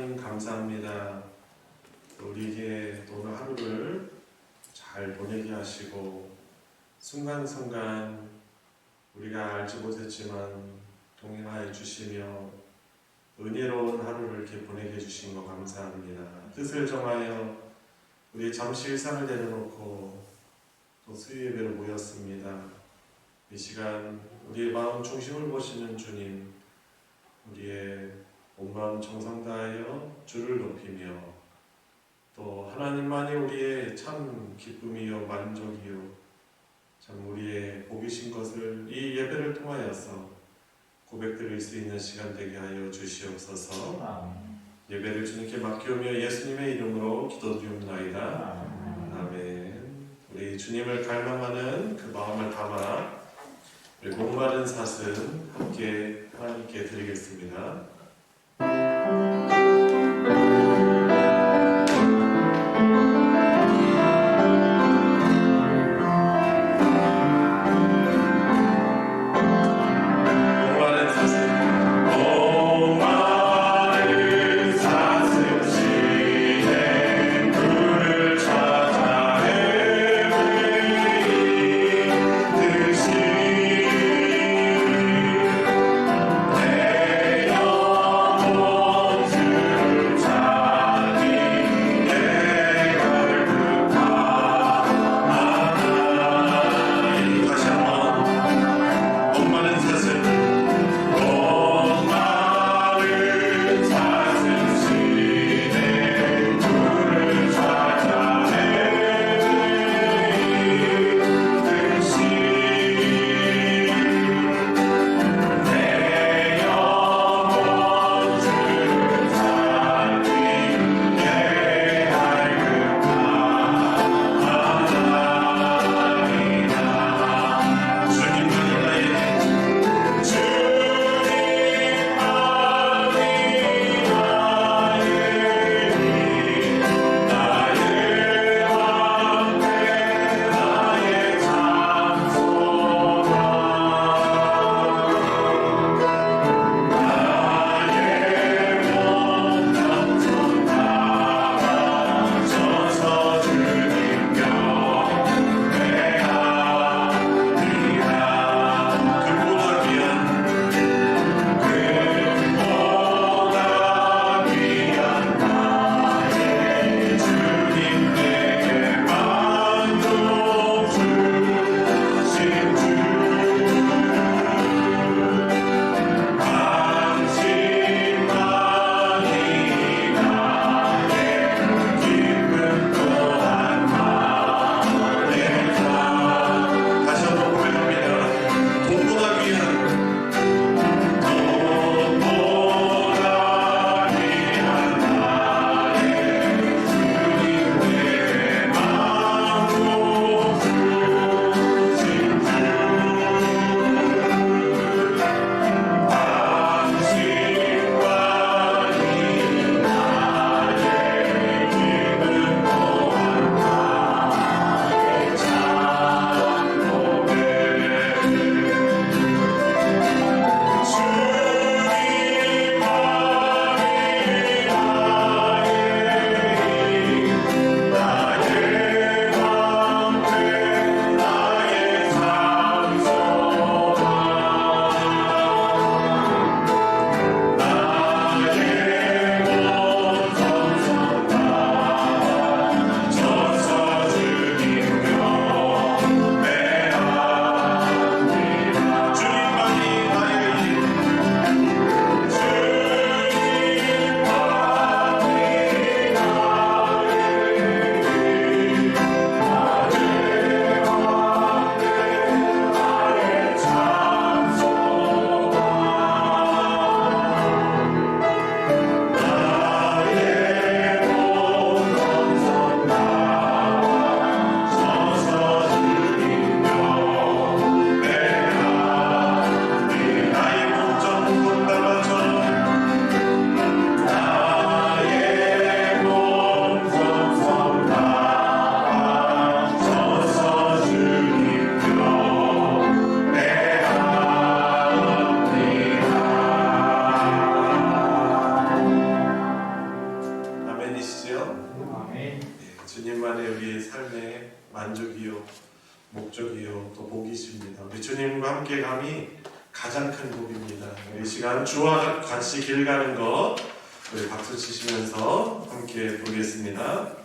하나님 감사합니다. 우리에게 오늘 하루를 잘 보내게 하시고 순간순간 우리가 알지 못했지만 동행하여 주시며 은혜로운 하루를 이렇게 보내게 해주신 거 감사합니다. 뜻을 정하여 우리 잠시 일상을 내려놓고 또 수요 예배로 모였습니다. 이 시간 우리의 마음 중심을 보시는 주님, 우리의 온 마음 정성 다하여 주를 높이며 또 하나님만이 우리의 참 기쁨이요 만족이요 참 우리의 복이신 것을 이 예배를 통하여서 고백드릴 수 있는 시간 되게 하여 주시옵소서. 예배를 주님께 맡기오며 예수님의 이름으로 기도드리옵나이다. 아멘. 우리 주님을 갈망하는 그 마음을 담아 우리 목마른 사슴 함께 하나님께 드리겠습니다. 내 주님만의 우리의 삶의 만족이요, 목적이요, 또 복이십니다. 우리 주님과 함께 감이 가장 큰 복입니다. 이 시간 주와 같이 길 가는 것 우리 박수 치시면서 함께 부르겠습니다.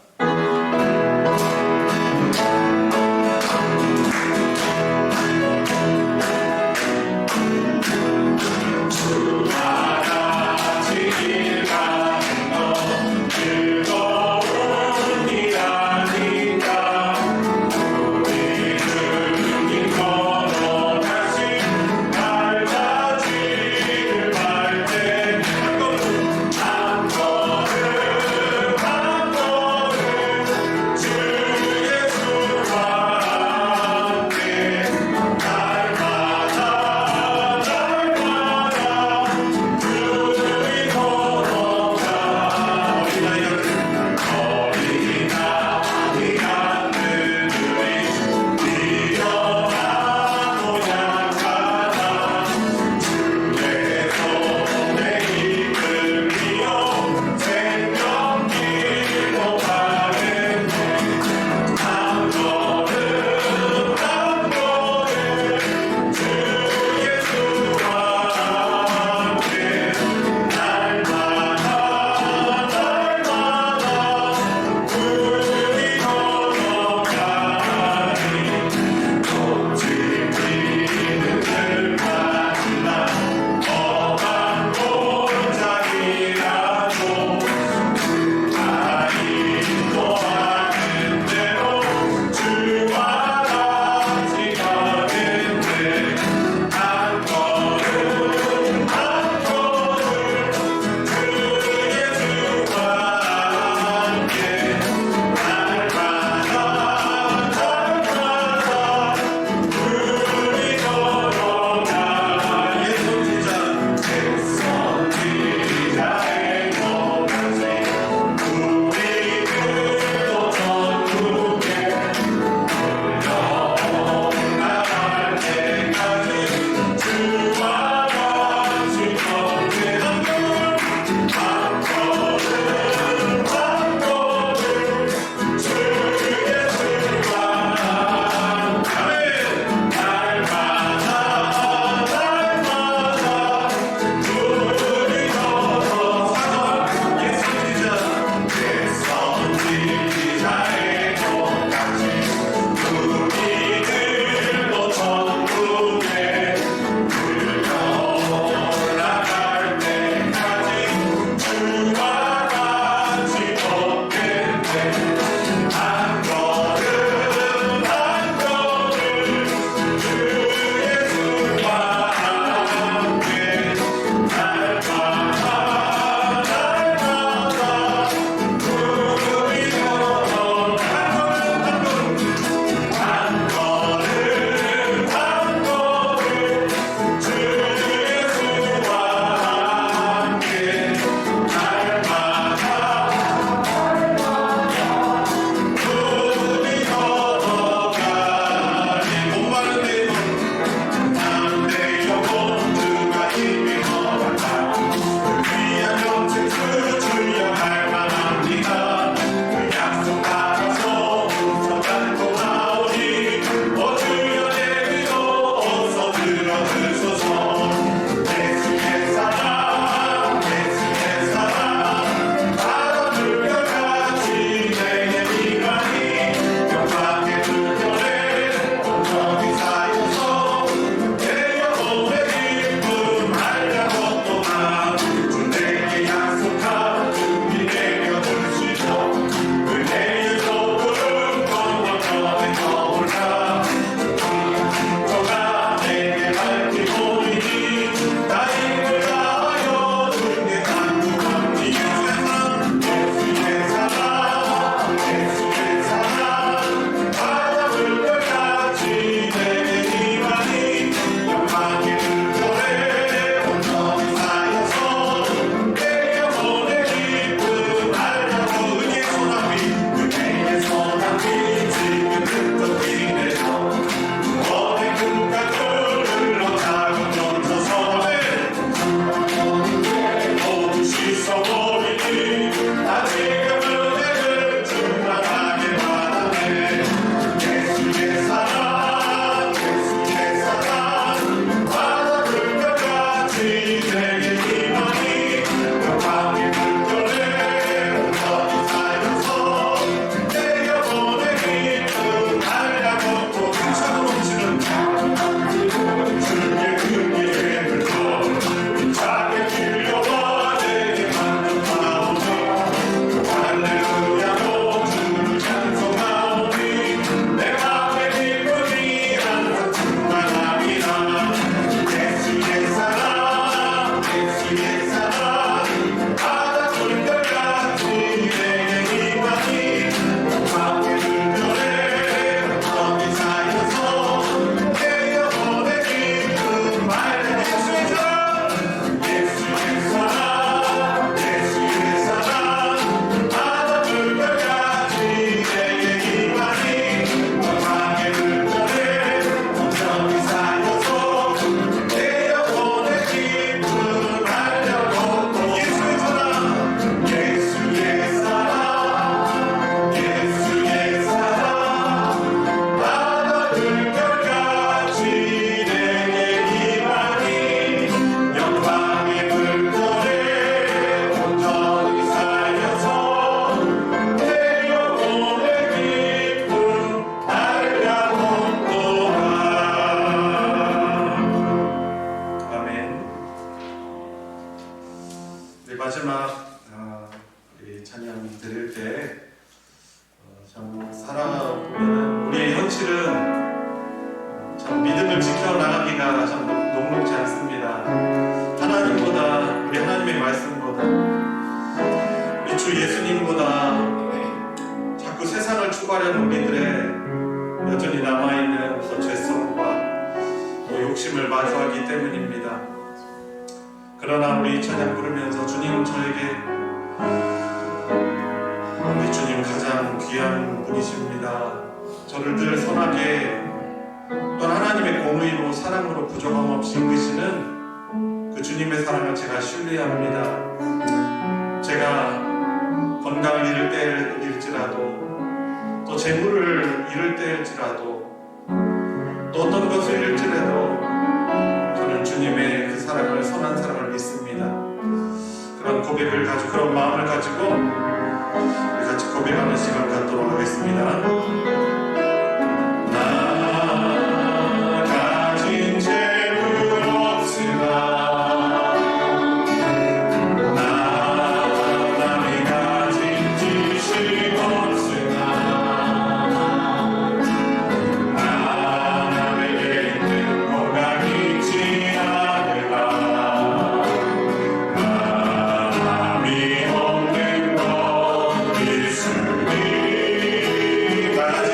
우리 찬양 드릴 때 참 살아보면 우리의 현실은 참 믿음을 지켜나가기가 참 녹록지 않습니다. 하나님보다, 우리 하나님의 말씀보다, 우리 주 예수님보다 자꾸 세상을 추구하려는 우리들의 여전히 남아있는 죄성과 욕심을 마주하기 때문입니다. 그러나 우리 찬양 부르면서 주님, 저에게 우리 주님 가장 귀한 분이십니다. 저를 늘 선하게 또 하나님의 공의로 사랑으로 부족함 없이 이끄시는 그 주님의 사랑을 제가 신뢰합니다. 제가 건강을 잃을 때일지라도 또 재물을 잃을 때일지라도 또 어떤 것을 잃을지라도 저는 주님의 그 사랑을, 선한 사랑을 믿습니다. 그런 고백을 가지고, 그런 마음을 가지고 우리 같이 고백하는 시간 갖도록 하겠습니다. 나 가진 재물 없으나 남이 가진 지식 없으나 하나님에게 있는 건강 잊지 않으라. 남이 없는 것 예수님. 나 가진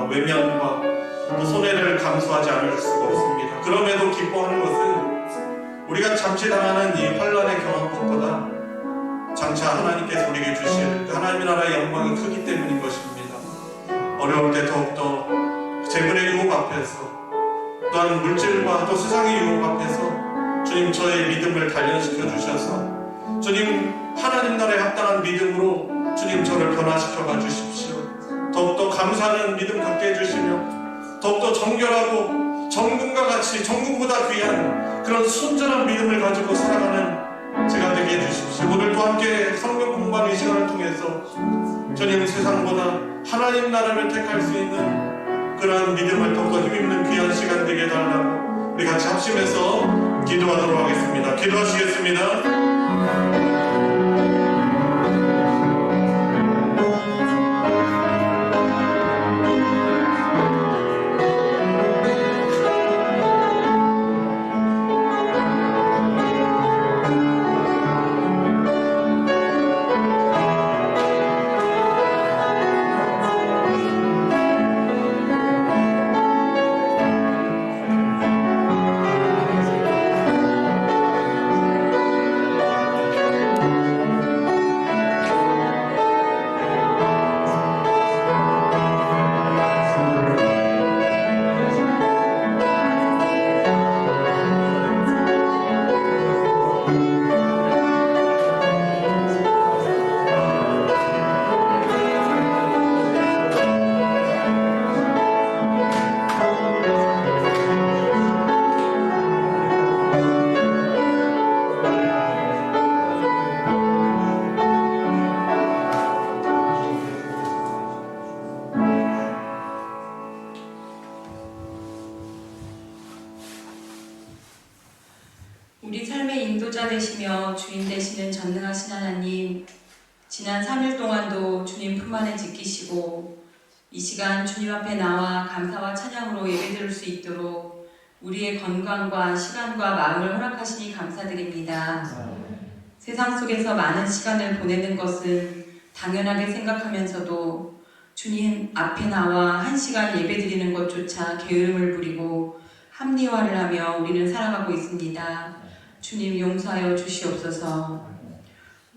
외면과 또 손해를 감수하지 않을 수가 없습니다. 그럼에도 기뻐하는 것은 우리가 잠시당하는 이 환난의 경험법보다 장차 하나님께서 우리에게 주실 하나님의 나라의 영광이 크기 때문인 것입니다. 어려울 때 더욱더 재물의 유혹 앞에서 또한 물질과 또 세상의 유혹 앞에서 주님 저의 믿음을 단련시켜 주셔서 주님 하나님 나라에 합당한 믿음으로 주님 저를 변화시켜 주십시오. 더욱더 감사하는 믿음 갖게 해주시며 더욱더 정결하고 정금과 같이 정금보다 귀한 그런 순전한 믿음을 가지고 살아가는 제가 되게 해주십시오. 오늘도 함께 성경 공부하는 이 시간을 통해서 주님 세상보다 하나님 나라를 택할 수 있는 그러한 믿음을 더욱더 힘있는 귀한 시간 되게 해달라고 우리 같이 합심해서 기도하도록 하겠습니다. 기도하시겠습니다. 우리 삶의 인도자 되시며 주인 되시는 전능하신 하나님, 지난 3일 동안도 주님 품 안에 지키시고 이 시간 주님 앞에 나와 감사와 찬양으로 예배드릴 수 있도록 우리의 건강과 시간과 마음을 허락하시니 감사드립니다. 세상 속에서 많은 시간을 보내는 것은 당연하게 생각하면서도 주님 앞에 나와 1시간 예배드리는 것조차 게으름을 부리고 합리화를 하며 우리는 살아가고 있습니다. 주님 용서하여 주시옵소서.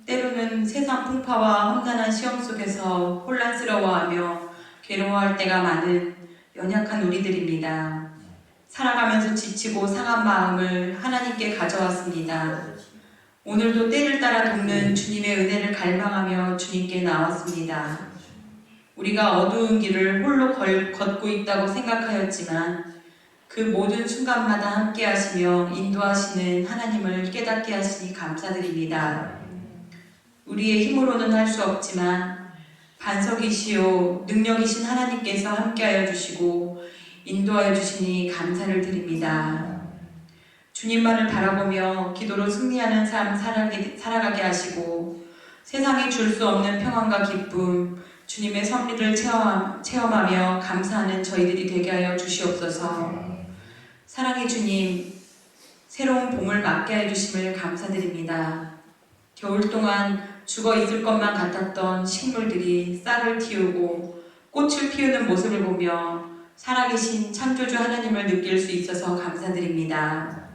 때로는 세상 풍파와 험난한 시험 속에서 혼란스러워하며 괴로워할 때가 많은 연약한 우리들입니다. 살아가면서 지치고 상한 마음을 하나님께 가져왔습니다. 오늘도 때를 따라 돕는 주님의 은혜를 갈망하며 주님께 나왔습니다. 우리가 어두운 길을 홀로 걷고 있다고 생각하였지만 그 모든 순간마다 함께 하시며 인도하시는 하나님을 깨닫게 하시니 감사드립니다. 우리의 힘으로는 할 수 없지만 반석이시요 능력이신 하나님께서 함께하여 주시고 인도하여 주시니 감사를 드립니다. 주님만을 바라보며 기도로 승리하는 삶 살아가게 하시고 세상이 줄 수 없는 평안과 기쁨, 주님의 섭리를 체험하며 감사하는 저희들이 되게 하여 주시옵소서. 사랑의 주님, 새로운 봄을 맞게 해주심을 감사드립니다. 겨울 동안 죽어 있을 것만 같았던 식물들이 싹을 틔우고 꽃을 피우는 모습을 보며 살아계신 창조주 하나님을 느낄 수 있어서 감사드립니다.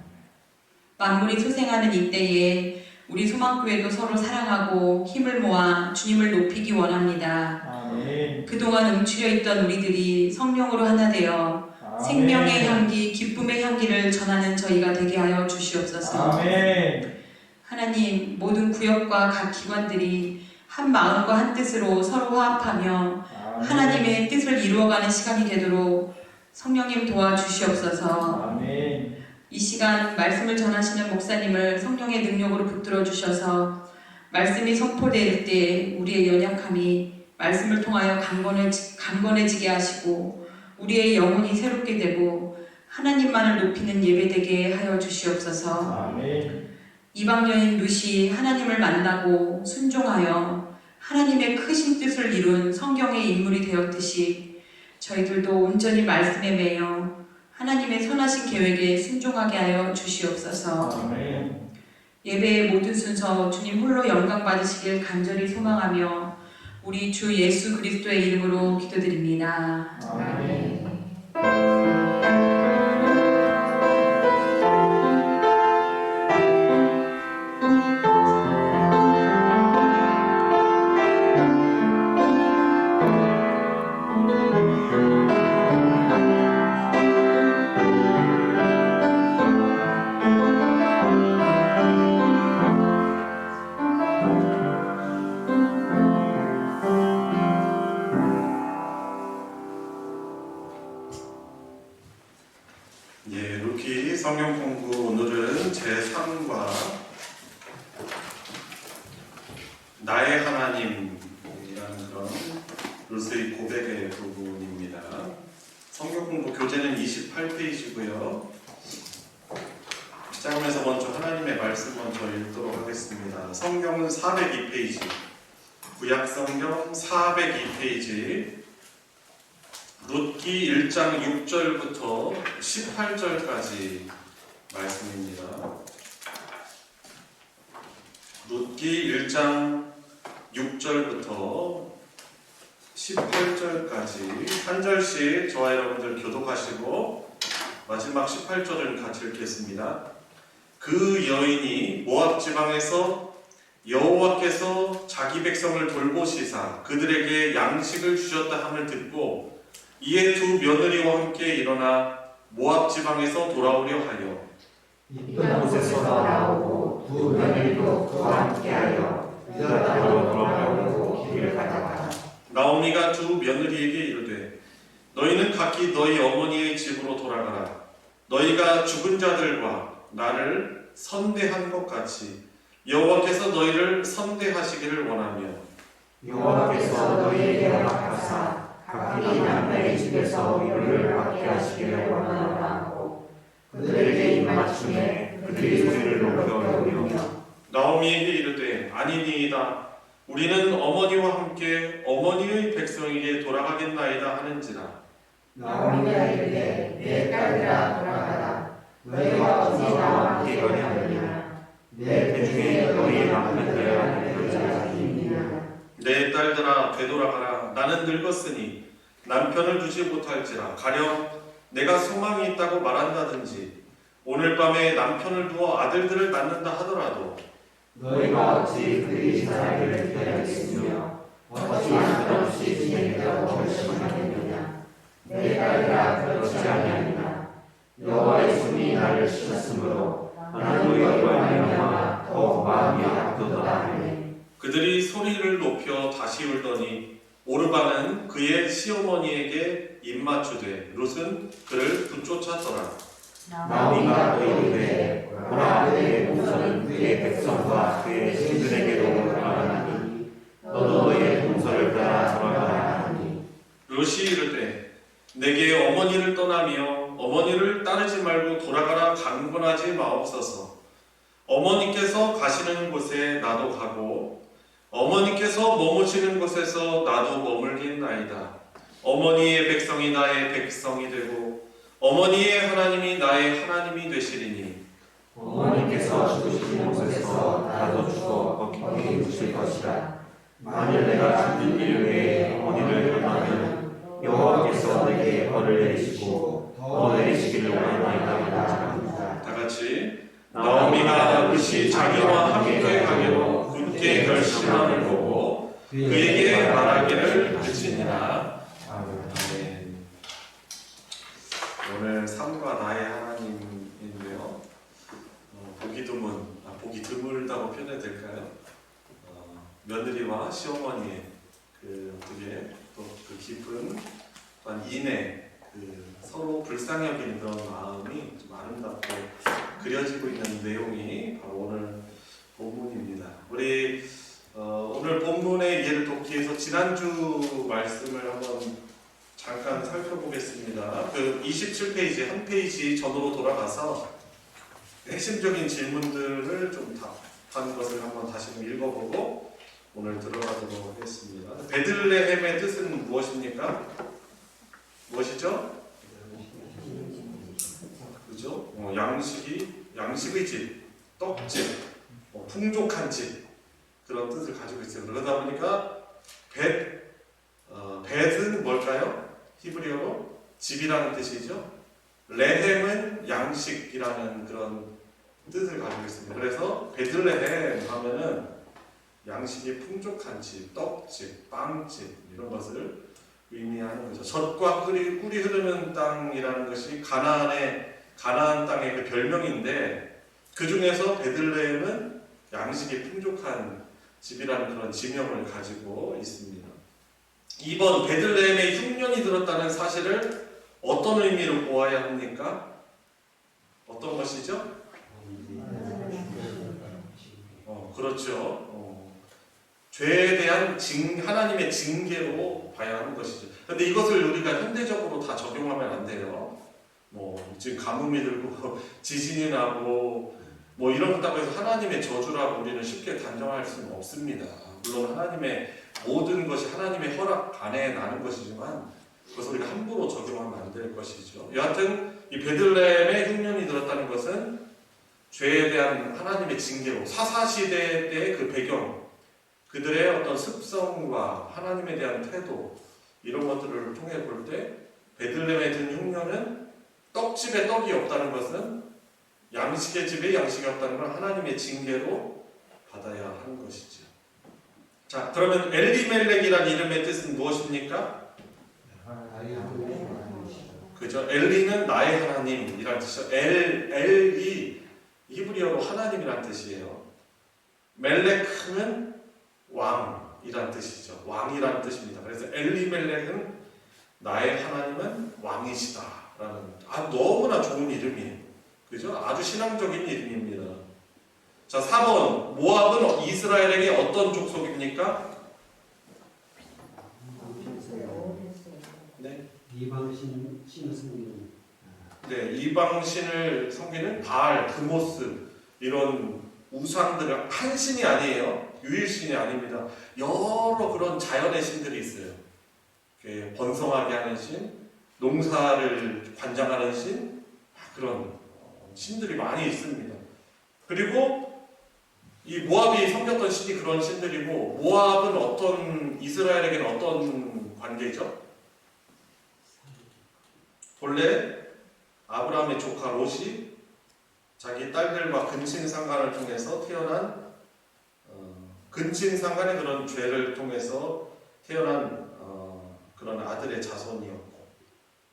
만물이 소생하는 이때에 우리 소망교회도 서로 사랑하고 힘을 모아 주님을 높이기 원합니다. 아멘. 그동안 움츠려 있던 우리들이 성령으로 하나 되어 생명의 향기, 기쁨의 향기를 전하는 저희가 되게 하여 주시옵소서. 아멘. 하나님, 모든 구역과 각 기관들이 한 마음과 한 뜻으로 서로 화합하며 하나님의 뜻을 이루어가는 시간이 되도록 성령님 도와주시옵소서. 아멘. 이 시간 말씀을 전하시는 목사님을 성령의 능력으로 붙들어 주셔서 말씀이 선포될 때 우리의 연약함이 말씀을 통하여 강건해지게 하시고 우리의 영혼이 새롭게 되고 하나님만을 높이는 예배되게 하여 주시옵소서. 아멘. 이방 여인 룻이 하나님을 만나고 순종하여 하나님의 크신 뜻을 이룬 성경의 인물이 되었듯이 저희들도 온전히 말씀에 매여 하나님의 선하신 계획에 순종하게 하여 주시옵소서. 아멘. 예배의 모든 순서 주님 홀로 영광 받으시길 간절히 소망하며 우리 주 예수 그리스도의 이름으로 기도드립니다. 아멘. 예, 루키 성경 공부 오늘은 제3과 나의 하나님이라는 그런 루스의 고백의 부분입니다. 성경 공부 교재는 28페이지고요. 시작하면서 먼저 하나님의 말씀 먼저 읽도록 하겠습니다. 성경은 402페이지, 구약 성경 402페이지, 룻기 1장 6절부터 18절까지 말씀입니다. 룻기 1장 6절부터 18절까지 한 절씩 저와 여러분들 교독하시고 마지막 18절을 같이 읽겠습니다. 그 여인이 모압 지방에서 여호와께서 자기 백성을 돌보시사 그들에게 양식을 주셨다 함을 듣고 이에 두 며느리와 함께 일어나 모압 지방에서 돌아오려 하여 이쁜 곳에서 나오고 두 며느리도 그와 함께하여 유다로 돌아오려고 길을 가다가 나오미가 두 며느리에게 이르되 너희는 각기 너희 어머니의 집으로 돌아가라. 너희가 죽은 자들과 나를 선대한 것 같이 여호와께서 너희를 선대하시기를 원하며 여호와께서 너희에게 허락하사 각기 남편의 집에서 위로를 받게 하시기를 원하노라고 그들에게 입맞춤에 그들이 소리를 높여 울며 나오미에게 이르되 아니니이다. 우리는 어머니와 함께 어머니의 백성에게 돌아가겠나이다 하는지라. 나오미가 이르되 내 딸들아 돌아가라. 너희가 어찌 나와 함께 거냐느냐. 내 배중에 너희의 남편 되어야 할 여자가 있느냐. 내 딸들아 되돌아가라. 나는 늙었으니 남편을 두지 못할지라. 가령 내가 소망이 있다고 말한다든지 오늘 밤에 남편을 두어 아들들을 낳는다 하더라도 너희가 어찌 그들이 자기를 기다리겠으며 어찌 한없이 지내려고 결심하겠느냐. 내 딸들아 그렇지 아니하니라. 여호와의 손이 나를 치셨으므로 나는 너희와 말미암아 더욱 마음이 아프도다 하니. 그들이 소리를 높여 다시 울더니 오르바는 그의 시어머니에게 입맞추되 룻은 그를 붙쫓았더라. 나오미가 이르되 보라 그의 동서는 그의 백성과 그의 신들에게로 돌아가나니 너도 너의 동서를 따라 돌아가라 하니. 룻이 이르되 내게 어머니를 떠나며 어머니를 따르지 말고 돌아가라 강권하지 마옵소서. 어머니께서 가시는 곳에 나도 가고 어머니께서 머무시는 곳에서 나도 머물겠나이다. 어머니의 백성이 나의 백성이 되고 어머니의 하나님이 나의 하나님이 되시리니 어머니께서 죽으시는 곳에서 나도 죽어 거기 묻힐 것이라. 만일 내가 죽는 일 외에 어머니를 떠나면 여호와께서 내게 벌을 내리시고 더 내리시기를 원하나이다. 다 같이 나오미가 룻이 자기와 함께 가기로 굳게 결심함을 보고 그에게 말하기를 그치니라. 아멘. 오늘 삶과 나의 하나님인데요. 보기 드물다고 표현해야 될까요? 며느리와 시어머니의 어떻게 또 그 깊은 또한 인애 서로 불쌍히 여기는 그런 마음이 좀 아름답게 그려지고 있는 내용이 바로 오늘 본문입니다. 우리 오늘 본문의 이해를 돕기 위해서 지난주 말씀을 한번 잠깐 살펴보겠습니다. 그 27페이지 한 페이지 전으로 돌아가서 핵심적인 질문들을 좀 답한 것을 한번 다시 읽어보고 오늘 들어가도록 하겠습니다. 베들레헴의 뜻은 무엇입니까? 무엇이죠? 그죠? 양식의 집, 떡집, 풍족한 집 그런 뜻을 가지고 있어요. 그러다 보니까 벳은 뭘까요? 히브리어로 집이라는 뜻이죠. 레헴은 양식이라는 그런 뜻을 가지고 있습니다. 그래서 베들레헴 하면은 양식이 풍족한 집, 떡집, 빵집 이런 것을 의미하는 거죠. 젖과 꿀이 흐르는 땅이라는 것이 가나안 땅의 그 별명인데 그 중에서 베들레헴은 양식이 풍족한 집이라는 그런 지명을 가지고 있습니다. 이번 베들레헴에 흉년이 들었다는 사실을 어떤 의미로 보아야 합니까? 어떤 것이죠? 그렇죠. 죄에 대한 하나님의 징계로 봐야 하는 것이죠. 그런데 이것을 우리가 현대적으로 다 적용하면 안 돼요. 지금 가뭄이 들고 지진이 나고 이런 것다고 해서 하나님의 저주라고 우리는 쉽게 단정할 수는 없습니다. 물론 하나님의 모든 것이 하나님의 허락 안에 나는 것이지만 그것을 우리가 함부로 적용하면 안 될 것이죠. 여하튼 이 베들레헴에 흉년이 들었다는 것은 죄에 대한 하나님의 징계로 사사시대 때의 그 배경, 그들의 어떤 습성과 하나님에 대한 태도 이런 것들을 통해 볼 때 베들레헴에 든 흉년은 떡집에 떡이 없다는 것은 양식의 집에 양식이 없다는 건 하나님의 징계로 받아야 하는 것이죠. 자, 그러면 엘리멜렉이라는 이름의 뜻은 무엇입니까? 그죠? 엘리는 나의 하나님이라는 뜻이죠. 엘이 히브리어로 하나님이라는 뜻이에요. 멜렉은 왕이라는 뜻이죠. 왕이라는 뜻입니다. 그래서 엘리멜렉은 나의 하나님은 왕이시다라는 너무나 좋은 이름이에요. 그죠? 아주 신앙적인 이름입니다. 자, 4번 모압은 이스라엘에게 어떤 족속입니까? 네. 이방신을 섬기는. 네, 이방신을 섬기는 바알, 드모스 이런 우상들 한 신이 아니에요. 유일신이 아닙니다. 여러 그런 자연의 신들이 있어요. 번성하게 하는 신, 농사를 관장하는 신, 그런 신들이 많이 있습니다. 그리고 이 모압이 섬겼던 신이 그런 신들이고 모압은 이스라엘에게는 어떤 관계죠? 본래 아브라함의 조카 롯이 자기 딸들과 근친상간을 통해서 태어난 근친상간의 그런 죄를 통해서 태어난 그런 아들의 자손이었고,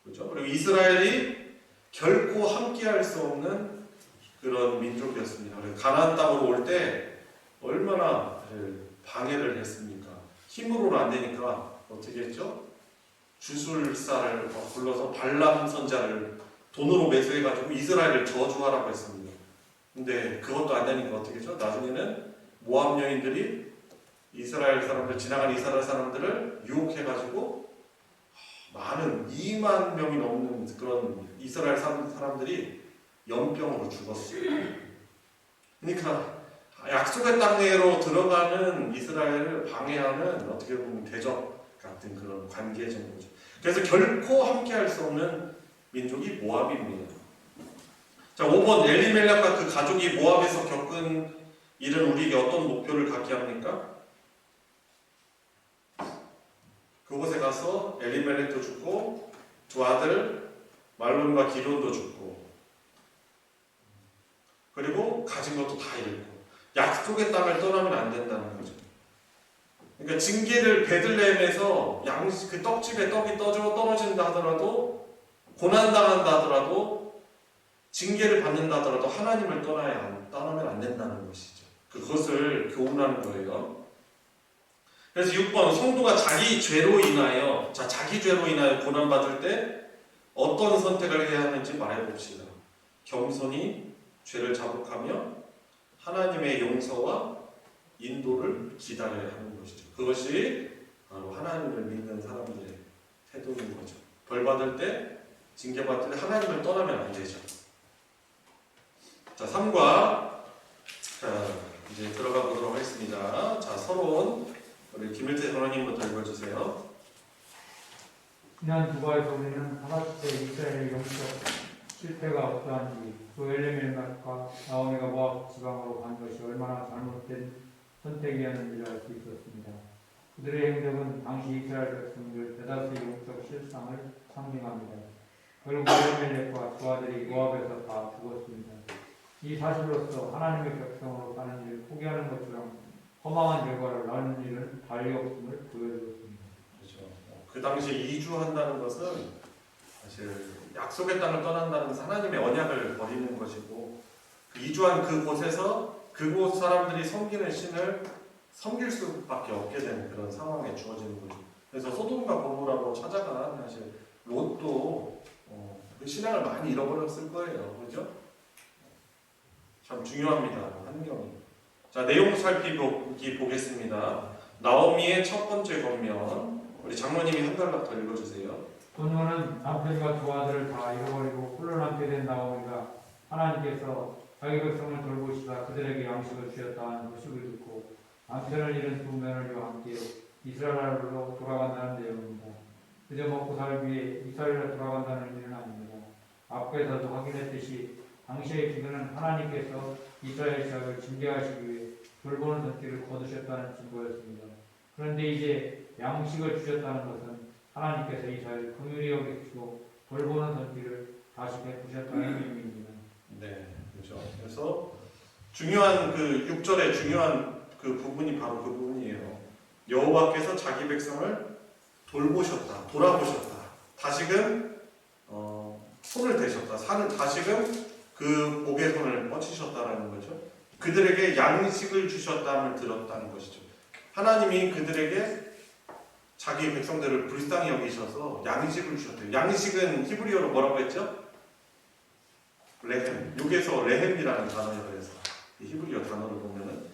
그렇죠? 그리고 이스라엘이 결코 함께할 수 없는 그런 민족이었습니다. 그래서 가나안 땅으로 올 때 얼마나 방해를 했습니까? 힘으로는 안 되니까 어떻게 했죠? 주술사를 불러서 발람 선자를 돈으로 매수해가지고 이스라엘을 저주하라고 했습니다. 근데 그것도 안 되니까 어떻게 했죠? 나중에는 모압 여인들이 지나간 이스라엘 사람들을 유혹해가지고 많은 2만 명이 넘는 그런 이스라엘 사람들이 연병으로 죽었어요. 그러니까 약속의 땅 내로 들어가는 이스라엘을 방해하는 어떻게 보면 대적 같은 그런 관계 정도죠. 그래서 결코 함께할 수 없는 민족이 모압입니다. 자, 5번 엘리멜렉과 그 가족이 모압에서 겪은 일은 우리에게 어떤 목표를 갖게 합니까? 그곳에 가서 엘리멜렉도 죽고 두 아들 말론과 기론도 죽고 그리고 가진 것도 다 잃고 약속의 땅을 떠나면 안 된다는 거죠. 그러니까 징계를 베들레헴에서 그 떡집에 떡이 떨어진다 하더라도 고난당한다 하더라도 징계를 받는다 하더라도 하나님을 떠나면 안 된다는 것이죠. 그것을 교훈하는 거예요. 그래서 6번 성도가 자기 죄로 인하여 고난받을 때 어떤 선택을 해야 하는지 말해봅시다. 겸손히 죄를 자복하며 하나님의 용서와 인도를 기다려야 하는 것이죠. 그것이 바로 하나님을 믿는 사람들의 태도인 거죠. 벌 받을 때, 징계 받을 때 하나님을 떠나면 안 되죠. 자, 3과 이제 들어가 보도록 하겠습니다. 자, 서론 우리 김일태 전원님부터 읽어주세요. 지난 두바에서 우리는 하나님께 이스라엘의 영적 실패가 어떠한지 또 엘리멜렉과 나오미가 모압 지방으로 간 것이 얼마나 잘못된 선택이었는지를 알 수 있었습니다. 그들의 행적은 당시 이스라엘 백성들 대다수의 영적 실상을 상징합니다. 결국 엘리멜렉과 그 아들이 모압에서 다 죽었습니다. 이 사실로서 하나님의 백성으로 사는 일을 포기하는 것처럼 허망한 결과를 낳는 일은 달리 없음을 보여주었습니다. 그렇죠. 그 당시에 이주한다는 것은 사실 약속의 땅을 떠난다는 것은 하나님의 언약을 버리는 것이고, 이주한 그곳에서 그곳 사람들이 섬기는 신을 섬길 수밖에 없게 되는 그런 상황에 주어지는 거죠. 그래서 소돔과 고모라로 찾아간 사실 롯도 그 신앙을 많이 잃어버렸을 거예요. 그렇죠? 참 중요합니다. 환경이. 자, 내용 살펴보겠습니다. 나오미의 첫 번째 권면, 우리 장로님이 한 단락 더 읽어주세요. 소녀는 남편과 두 아들을 다 잃어버리고 홀로 남게 된 나오미가 하나님께서 자기 백성을 돌보시다 그들에게 양식을 주셨다는 소식을 듣고 남편을 잃은 두 며느리와 함께 이스라엘로 돌아간다는 내용입니다. 그저 먹고 살 위해 이스라엘로 돌아간다는 의미는 아닙니다. 앞에서도 확인했듯이 당시의 기근은 하나님께서 이스라엘 지역을 징계하시기 위해 돌보는 손길을 거두셨다는 증거였습니다. 그런데 이제 양식을 주셨다는 것은 하나님께서 이스라엘을 긍휼히 여기시고 돌보는 손길을 다시 베푸셨다는 의미입니다. 네, 그렇죠. 그래서 중요한 그 6절의 중요한 그 부분이 바로 그 부분이에요. 여호와께서 자기 백성을 돌보셨다, 돌아보셨다. 다시금 손을 대셨다. 다시금 그 복의 손을 뻗치셨다라는 거죠. 그들에게 양식을 주셨다는 들었다는 것이죠. 하나님이 그들에게 자기 백성들을 불쌍히 여기셔서 양식을 주셨대요. 양식은 히브리어로 뭐라고 했죠? 레헴. 여기에서 레헴이라는 단어를 해서 히브리어 단어를 보면은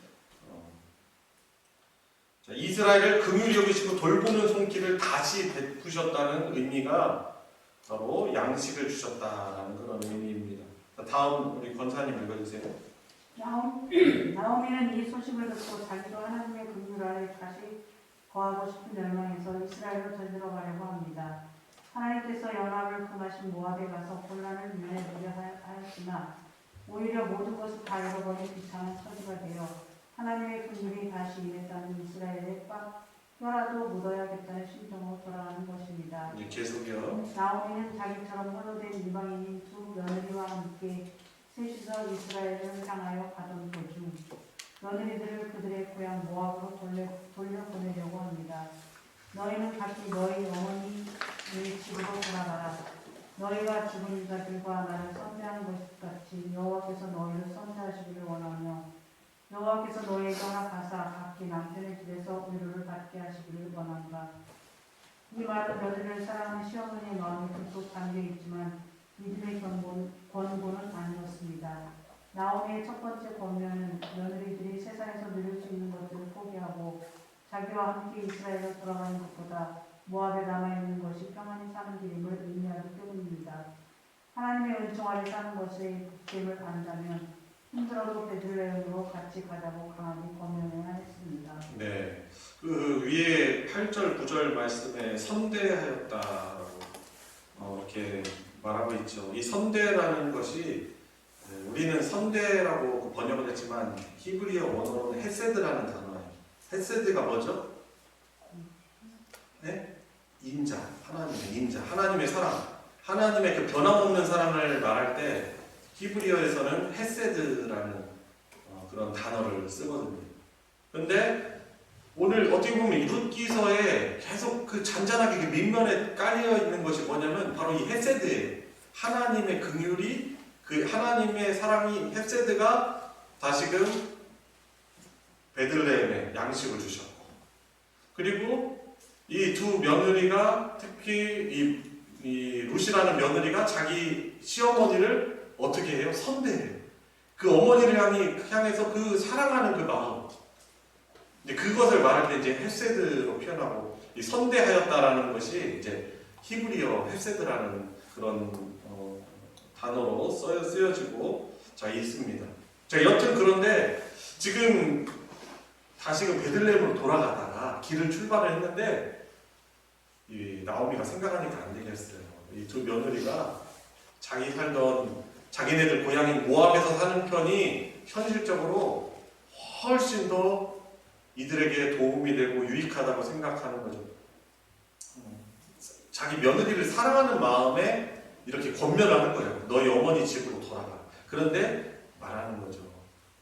이스라엘을 긍휼히 여기시고 돌보는 손길을 다시 베푸셨다는 의미가 바로 양식을 주셨다라는 그런 의미입니다. 다음 우리 권사님 읽어주세요. 나오미는 이 소식을 듣고 자기도 하나님의 긍휼 아래 다시 거하고 싶은 열망에서 이스라엘로 되들어가려고 합니다. 하나님께서 연합을 금하신 모압에 가서 곤란을 면해보려 하였으나 오히려 모든 것을 다 잃어버린 비참한 처지가 되어 하나님의 긍휼이 다시 임했다는 이스라엘의 뼈라도 묻어야겠다는 심정으로 돌아가는 것입니다. 이제 계속이요. 나오미는 자기처럼 홀로된 이방인인 두 며느리와 함께 셋이서 이스라엘을 향하여 가던 도중 며느리들을 그들의 고향 모압으로 돌려보내려고 합니다. 너희는 각기 너희 어머니의 집으로 돌아가라. 너희가 죽은 자들과 나를 선대한 것 같이 여호와께서 너희를 선대하시기를 원하며 여호와께서 너희에게 허락하사 각기 남편의 집에서 위로를 받게 하시기를 원한다. 이 말은 며느리를 사랑하는 시어머니의 마음이 듬뿍 담겨있지만 믿음의 권고는 아니었습니다. 나오미의 첫 번째 권면은 며느리들이 세상에서 누릴 수 있는 것들을 포기하고 자기와 함께 이스라엘로 돌아가는 것보다 모압에 남아있는 것이 평안히 사는 길임을 의미하기 때문입니다. 하나님의 은총 아래 사는 것의 복됨을 안다면 힘들어도 베들레헴으로 같이 가자고 강하게 권면해야 했습니다. 네, 그 위에 8절, 9절 말씀에 선대하였다라고 이렇게 말하고 있죠. 이 선대라는 것이 우리는 선대라고 번역을 했지만 히브리어 원어로는 헤세드라는 단어예요. 헤세드가 뭐죠? 네? 인자, 하나님의 인자, 하나님의 사랑, 하나님의 그 변함없는 사랑을 말할 때 히브리어에서는 헤세드라는 그런 단어를 쓰거든요. 근데 오늘 어떻게 보면 이 룻기서에 계속 그 잔잔하게 그 밑면에 깔려 있는 것이 뭐냐면 바로 이 헤세드예요. 하나님의 긍휼이 그 하나님의 사랑이 헤세드가 다시금 베들레헴에 양식을 주셨고, 그리고 이 두 며느리가 특히 이 룻이라는 며느리가 자기 시어머니를 어떻게 해요? 선대해요. 그 어머니를 향해서 그 사랑하는 그 마음. 이제 그것을 말할 때 이제 헤세드로 표현하고, 이 선대하였다라는 것이 이제 히브리어 헤세드라는 그런 단어로 쓰여지고 자 있습니다. 자, 여튼 그런데 지금 다시금 베들레헴으로 돌아가다가 길을 출발을 했는데 이 나오미가 생각하니까 안 되겠어요. 이 두 며느리가 자기 살던 자기네들 고향인 모압에서 사는 편이 현실적으로 훨씬 더 이들에게 도움이 되고 유익하다고 생각하는 거죠. 자기 며느리를 사랑하는 마음에 이렇게 권면을 하는 거예요. 너희 어머니 집으로 돌아가. 그런데 말하는 거죠.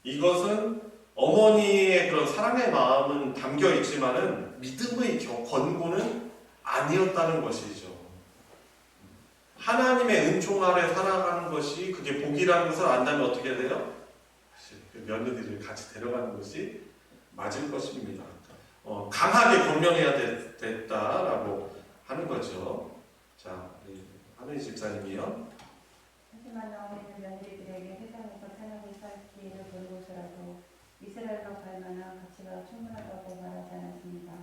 이것은 어머니의 그런 사랑의 마음은 담겨 있지만은 믿음의 권고는 아니었다는 것이죠. 하나님의 은총 아래 살아가는 것이 그게 복이라는 것을 안다면 어떻게 돼요? 그 며느리를 같이 데려가는 것이 맞을 것입니다. 강하게 권면해야 됐다라고 하는 거죠. 자, 하느니 집사님이요. 하지만 나오미는 며느리들에게 세상에서 편하게 살 기회를 보고서라도 이스라엘로 갈 만한 가치가 충분하다고 말하지 않았습니다.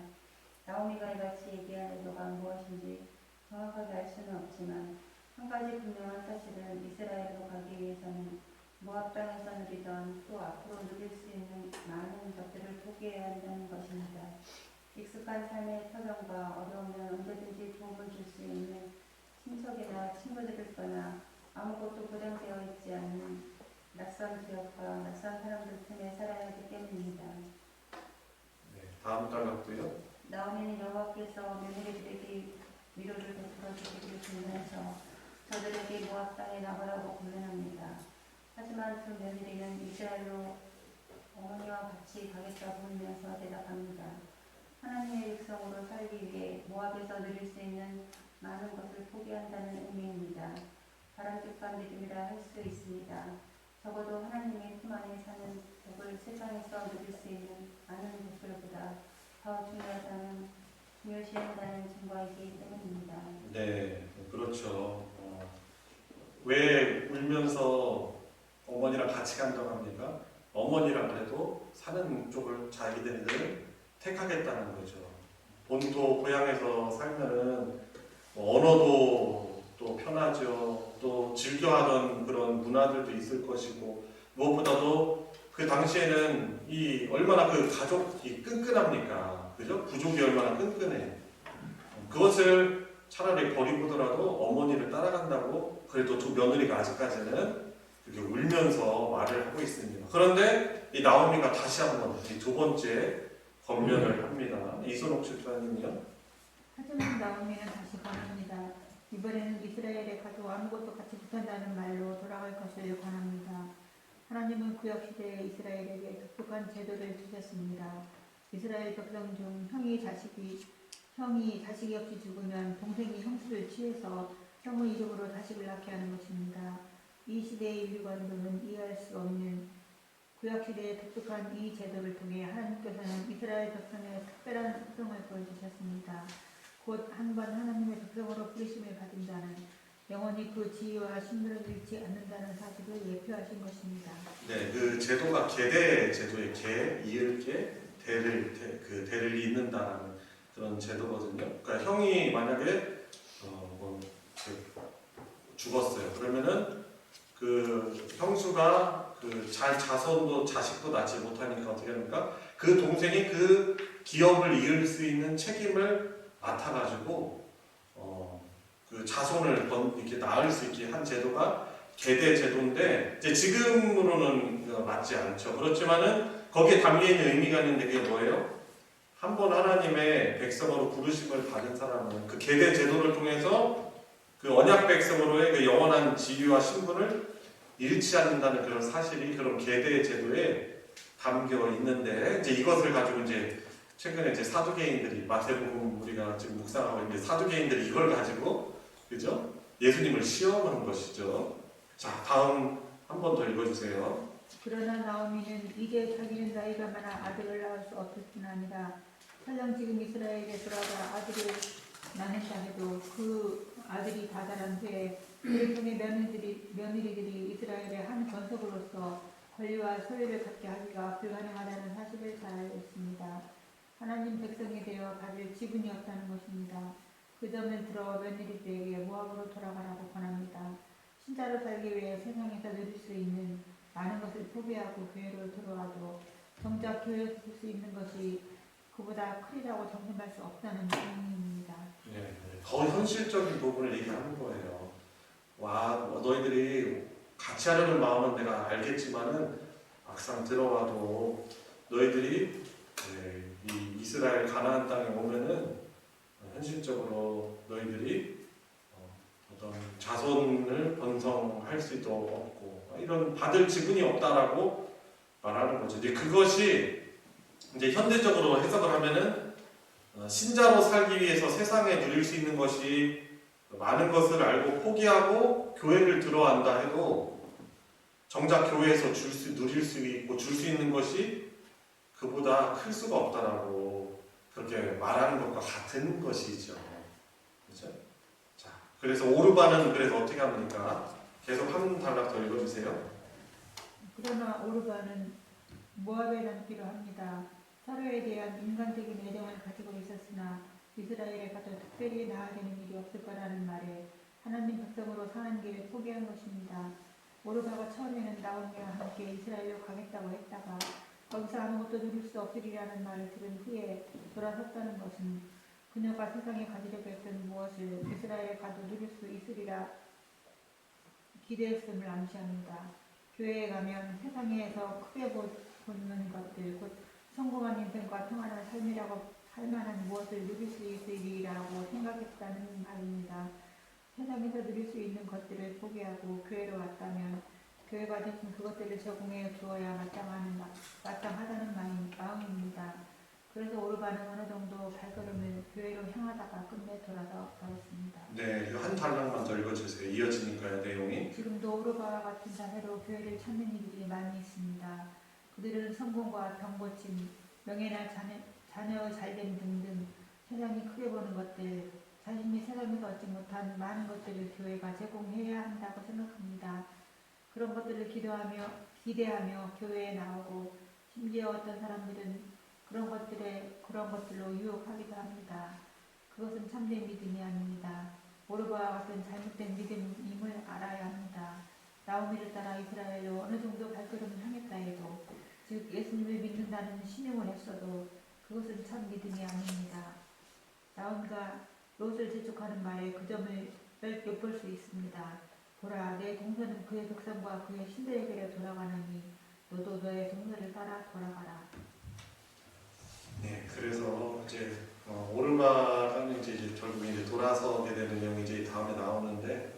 나오미가 이같이 얘기한 의도가 무엇인지 정확하게 알 수는 없지만 한 가지 분명한 사실은 이스라엘로 가기 위해서는 모압 땅에서 누리던 또 앞으로 누릴 수 있는 많은 것들을 포기해야 한다는 것입니다. 익숙한 삶의 터전과 어려우면 언제든지 도움을 줄 수 있는 친척이나 친구들을 떠나 아무것도 보장되어 있지 않는 낯선 지역과 낯선 사람들 틈에 살아야 하기 때문입니다. 네, 다음 단락도요. 나오미는 여호와께서 며느리들에게 위로를 베풀어 주기를 빌면서 저들에게 모압 땅에 나가라고 권면합니다. 하지만 두 며느리는 이스라엘로 어머니와 같이 가겠다고 하면서 대답합니다. 하나님의 백성으로 살기 위해 모압에서 누릴 수 있는 많은 것을 포기한다는 의미입니다. 바람직한 믿음이라 할 수 있습니다. 적어도 하나님의 품 안에 사는 복을 세상에서 누릴 수 있는 많은 것들보다 더 중요시한다는 증거이기 때문입니다. 네, 그렇죠. 왜 울면서 어머니랑 같이 간다고 합니까? 어머니랑 그래도 사는 쪽을 자기들은 택하겠다는 거죠. 본토 고향에서 살면은 언어도 또 편하죠. 또 즐겨하던 그런 문화들도 있을 것이고 무엇보다도 그 당시에는 이 얼마나 그 가족이 끈끈합니까? 그죠? 부족이 얼마나 끈끈해. 그것을 차라리 버리고더라도 어머니를 따라간다고 그래도 두 며느리가 아직까지는 그렇게 울면서 말을 하고 있습니다. 그런데 이 나오미가 다시 한번 이 두 번째 권면을 합니다. 이선옥 집사님이요. 하지만 나오미는 다시 권합니다. 이번에는 이스라엘에 가도 아무것도 같이 못한다는 말로 돌아갈 것을 권합니다. 하나님은 구약 시대에 이스라엘에게 독특한 제도를 주셨습니다. 이스라엘 백성 중 형이 자식이 없이 죽으면 동생이 형수를 취해서 형의 이름으로 자식을 낳게 하는 것입니다. 이 시대의 인류관도는 이해할 수 없는 구약시대의 독특한 이 제도를 통해 하나님께서는 이스라엘 백성의 특별한 특성을 보여주셨습니다. 곧 한 번 하나님의 백성으로 부르심을 받은 자는 영원히 그 지위와 신분을 잃지 않는다는 사실을 예표하신 것입니다. 네, 그 제도가 계대 제도의 이을 게 대를 잇는다는 그런 제도거든요. 그러니까 형이 만약에 죽었어요. 그러면은 그 형수가 자식도 낳지 못하니까 어떻게 합니까? 그 동생이 그 기업을 이을 수 있는 책임을 맡아가지고 그 자손을 이렇게 낳을 수 있게 한 제도가 계대 제도인데 이제 지금으로는 맞지 않죠. 그렇지만은 거기에 담겨 있는 의미가 있는데 그게 뭐예요? 한 번 하나님의 백성으로 부르심을 받은 사람은 그 계대 제도를 통해서 그 언약 백성으로의 그 영원한 지위와 신분을 잃지 않는다는 그런 사실이 그런 계대 제도에 담겨 있는데 이제 이것을 가지고 이제 최근에 이제 사두개인들이 마태복음 우리가 지금 묵상하고 있는데 사두개인들이 이걸 가지고 그죠? 예수님을 시험하는 것이죠. 자, 다음 한 번 더 읽어주세요. 그러나 나오미는 이제 자기는 나이가 많아 아들을 낳을 수 없을 뿐 아니라 설령 지금 이스라엘에 돌아가 아들을 낳는다 해도 그 아들이 다 자란 후에 그를 통해 며느리들이 이스라엘의 한 권속으로서 권리와 소유를 갖게 하기가 불가능하다는 사실을 잘 알고 있습니다. 하나님 백성이 되어 가질 지분이 없다는 것입니다. 그 점을 들어 며느리들에게 모압으로 돌아가라고 권합니다. 신자로 살기 위해 세상에서 누릴 수 있는 많은 것을 포기하고 교회로 들어와도 정작 교회에서 쓸 수 있는 것이 그보다 크리라고 정심할 수 없다는 의미입니다. 네, 더 현실적인 부분을 얘기하는 거예요. 너희들이 같이 하려는 마음은 내가 알겠지만은 막상 들어와도 너희들이 네, 이 이스라엘 가나안 땅에 오면은 현실적으로 너희들이 어떤 자손을 번성할 수도 없고 이런 받을 지분이 없다라고 말하는 거죠. 이제 그것이 이제 현대적으로 해석을 하면은 신자로 살기 위해서 세상에 누릴 수 있는 것이 많은 것을 알고 포기하고 교회를 들어간다 해도 정작 교회에서 누릴 수 있고 줄 수 있는 것이 그보다 클 수가 없다라고 그렇게 말하는 것과 같은 것이죠. 그렇죠? 자, 그래서 오르반은 그래서 어떻게 합니까? 계속 한 단락 더 읽어주세요. 그러나 오르반은 모압에 남기로 합니다. 서로에 대한 인간적인 애정을 가지고 있었으나 이스라엘에 가도 특별히 나아지는 일이 없을 거라는 말에 하나님 백성으로 사는 길을 포기한 것입니다. 오르바가 처음에는 나오미와 함께 이스라엘로 가겠다고 했다가 거기서 아무것도 누릴 수 없으리라는 말을 들은 후에 돌아섰다는 것은 그녀가 세상에 가지려고 했던 무엇을 이스라엘에 가도 누릴 수 있으리라 기대했음을 암시합니다. 교회에 가면 세상에서 크게 보는 것들, 곧 성공한 인생과 평안한 삶이라고 할 만한 무엇을 누릴 수 있으리라고 생각했다는 말입니다. 세상에서 누릴 수 있는 것들을 포기하고 교회로 왔다면 교회가 대신 그것들을 제공해 주어야 마땅하다는 마음입니다. 그래서 오르반은 어느 정도 발걸음을 교회로 향하다가 끝내 돌아서 걸었습니다. 네, 한 단락만 더 읽어주세요. 이어지니까요, 내용이. 지금도 오르바와 같은 자매로 교회를 찾는 이들이 많이 있습니다. 그들은 성공과 병고침, 명예나 자녀 잘됨 등등 세상이 크게 보는 것들, 자신이 세상에서 얻지 못한 많은 것들을 교회가 제공해야 한다고 생각합니다. 그런 것들을 기대하며 교회에 나오고 심지어 어떤 사람들은 그런 것들로 유혹하기도 합니다. 그것은 참된 믿음이 아닙니다. 오르바와 같은 잘못된 믿음임을 알아야 합니다. 나오미를 따라 이스라엘로 어느 정도 발걸음을 향했다 해도, 즉 예수님을 믿는다는 신용을 했어도 그것은 참 믿음이 아닙니다. 나오미가 롯을 재촉하는 말에 그 점을 엿볼 수 있습니다. 보라, 내 동서는 그의 백성과 그의 신들에게로 돌아가느니 너도 너의 동서를 따라 돌아가라. 네, 그래서 이제 오르바가 이제 결국 이제 돌아서게 되는 내용이 이제 다음에 나오는데